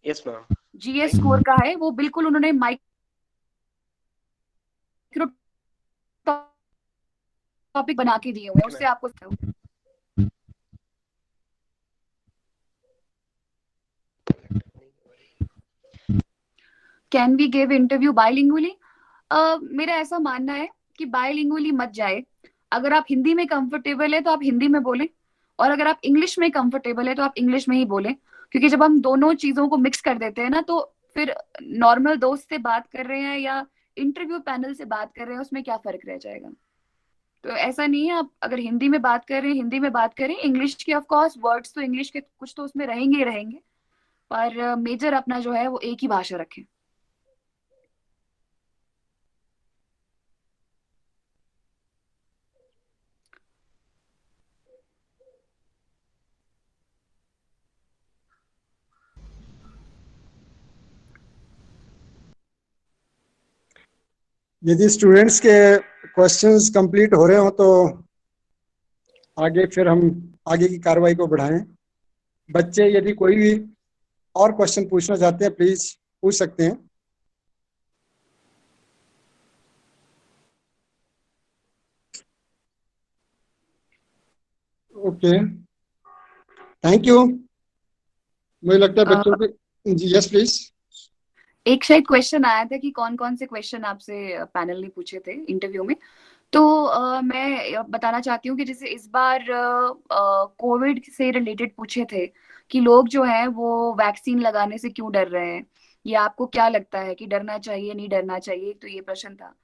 Yes ma'am. जीएस स्कोर का है वो, बिल्कुल उन्होंने माइक्रो टॉपिक बना के दिए हुए हैं, उससे आपको कैन वी गिव इंटरव्यू बायलिंगुअली? मेरा ऐसा मानना है कि बायलिंगुअली मत जाए। अगर आप हिंदी में कंफर्टेबल है तो आप हिंदी में बोलें, और अगर आप इंग्लिश में कंफर्टेबल है तो आप इंग्लिश में ही बोलें। क्योंकि जब हम दोनों चीजों को मिक्स कर देते हैं ना, तो फिर नॉर्मल दोस्त से बात कर रहे हैं या इंटरव्यू पैनल से बात कर रहे हैं, उसमें क्या फर्क रह जाएगा। तो ऐसा नहीं है, आप अगर हिंदी में बात कर रहे हैं हिंदी में बात करें। इंग्लिश के ऑफ कोर्स वर्ड्स तो इंग्लिश के कुछ तो उसमें रहेंगे ही रहेंगे, पर मेजर अपना जो है वो एक ही भाषा रखें। यदि स्टूडेंट्स के क्वेश्चंस कंप्लीट हो रहे हो तो आगे फिर हम आगे की कार्रवाई को बढ़ाएं। बच्चे यदि कोई भी और क्वेश्चन पूछना चाहते हैं प्लीज पूछ सकते हैं। Okay, thank you. मुझे लगता है बच्चों के जी, यस प्लीज। एक शायद क्वेश्चन आया था कि कौन कौन से क्वेश्चन आपसे पैनल ने पूछे थे इंटरव्यू में, तो मैं बताना चाहती हूँ कि जैसे इस बार कोविड से रिलेटेड पूछे थे कि लोग जो है वो वैक्सीन लगाने से क्यों डर रहे हैं, या आपको क्या लगता है कि डरना चाहिए नहीं डरना चाहिए, तो ये प्रश्न था।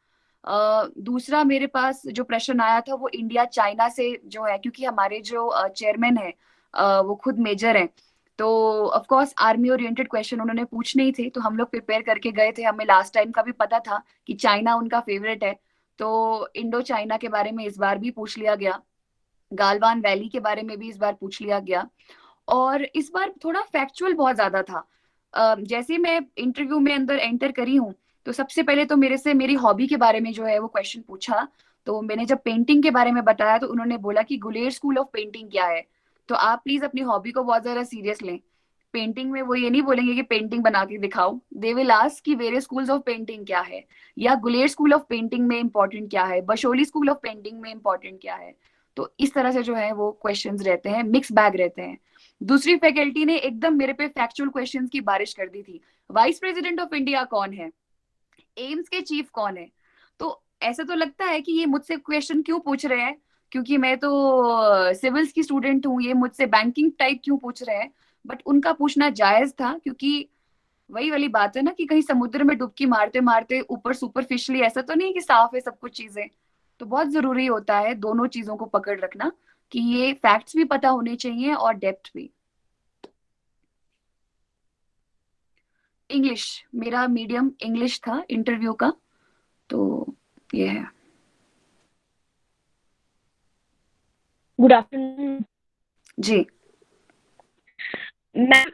दूसरा मेरे पास जो प्रश्न आया था वो इंडिया चाइना से जो है, क्योंकि हमारे जो चेयरमैन है वो खुद मेजर हैं, तो of course army oriented question उन्होंने पूछने ही थे, तो हम लोग प्रिपेयर करके गए थे। हमें लास्ट टाइम का भी पता था कि चाइना उनका फेवरेट है, तो इंडो चाइना के बारे में इस बार भी पूछ लिया गया, गालवान वैली के बारे में भी इस बार पूछ लिया गया, और इस बार थोड़ा फैक्चुअल बहुत ज्यादा था। जैसे मैं इंटरव्यू में अंदर एंटर करी हूँ तो सबसे पहले तो मेरे से मेरी हॉबी के बारे में जो है वो क्वेश्चन पूछा, तो मैंने जब पेंटिंग के बारे में बताया तो उन्होंने बोला कि गुलेर स्कूल ऑफ पेंटिंग क्या है। तो आप प्लीज अपनी हॉबी को बहुत ज्यादा सीरियस लें। पेंटिंग में वो ये नहीं बोलेंगे कि पेंटिंग बना के दिखाओ, दे विल आस्क कि वेरियस स्कूल्स ऑफ पेंटिंग क्या है, या गुलेर स्कूल ऑफ पेंटिंग में इंपॉर्टेंट क्या है, बशोली स्कूल ऑफ पेंटिंग में इंपॉर्टेंट क्या है। तो इस तरह से जो है वो क्वेश्चंस रहते हैं, मिक्स बैग रहते हैं। दूसरी फैकल्टी ने एकदम मेरे पे फैक्चुअल क्वेश्चंस की बारिश कर दी थी। वाइस प्रेसिडेंट ऑफ इंडिया कौन है, एम्स के चीफ कौन है। तो ऐसा तो लगता है कि ये मुझसे क्वेश्चन क्यों पूछ रहे हैं, क्योंकि मैं तो सिविल्स की स्टूडेंट हूँ, ये मुझसे बैंकिंग टाइप क्यों पूछ रहे हैं। बट उनका पूछना जायज था, क्योंकि वही वाली बात है ना कि कहीं समुद्र में डुबकी मारते मारते ऊपर सुपरफिशियली ऐसा तो नहीं कि साफ है सब कुछ चीजें। तो बहुत जरूरी होता है दोनों चीजों को पकड़ रखना, कि ये फैक्ट्स भी पता होने चाहिए और डेप्थ भी। इंग्लिश, मेरा मीडियम इंग्लिश था इंटरव्यू का, तो ये है। गुड आफ्टरनून जी मैम।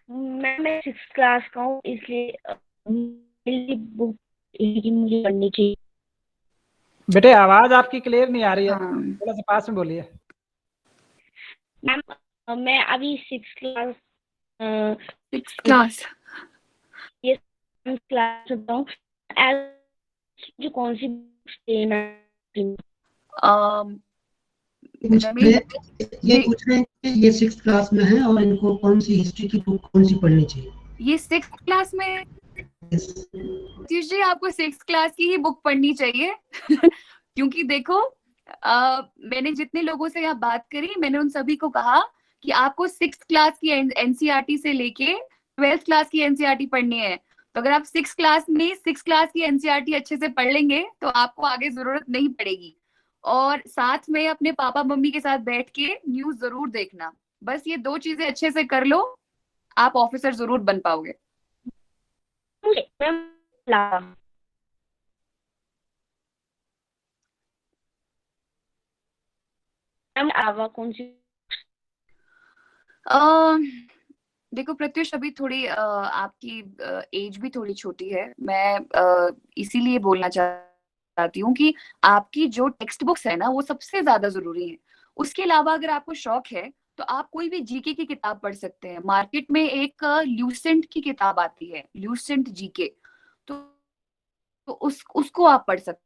मैं 6th क्लास का हूँ, इसलिए मेरी बुक मुझे पढ़नी चाहिए। बेटे आवाज आपकी क्लियर नहीं आ रही है, हाँ। थोड़ा सा पास में बोलिए। मैम मैं अभी 6th क्लास ये क्लास होता हूँ। जो कौन सी लेना ये पूछ रहे हैं कि ये 6th क्लास में है और इनको कौन सी हिस्ट्री की बुक कौन सी पढ़नी चाहिए। ये 6th क्लास में जी, आपको 6th क्लास की ही बुक पढ़नी चाहिए क्योंकि देखो मैंने जितने लोगों से यहाँ बात करी, मैंने उन सभी को कहा कि आपको 6th क्लास की एनसीईआरटी से लेके 12th क्लास की एनसीईआरटी पढ़नी है। तो अगर आप 6th क्लास में 6th क्लास की एनसीईआरटी अच्छे से पढ़ लेंगे तो आपको आगे जरूरत नहीं पड़ेगी। और साथ में अपने पापा मम्मी के साथ बैठ के न्यूज जरूर देखना। बस ये 2 चीजें अच्छे से कर लो, आप ऑफिसर जरूर बन पाओगे। कौन सी देखो प्रत्युष, अभी थोड़ी आपकी एज भी थोड़ी छोटी है। मैं इसीलिए बोलना चाहती हूँ कि आपकी जो टेक्स्ट बुक्स है ना वो सबसे ज्यादा जरूरी है। उसके अलावा अगर आपको शौक है तो आप कोई भी जीके की किताब पढ़ सकते हैं। मार्केट में एक ल्यूसेंट की किताब आती है, ल्यूसेंट जीके, तो उसको आप पढ़ सकते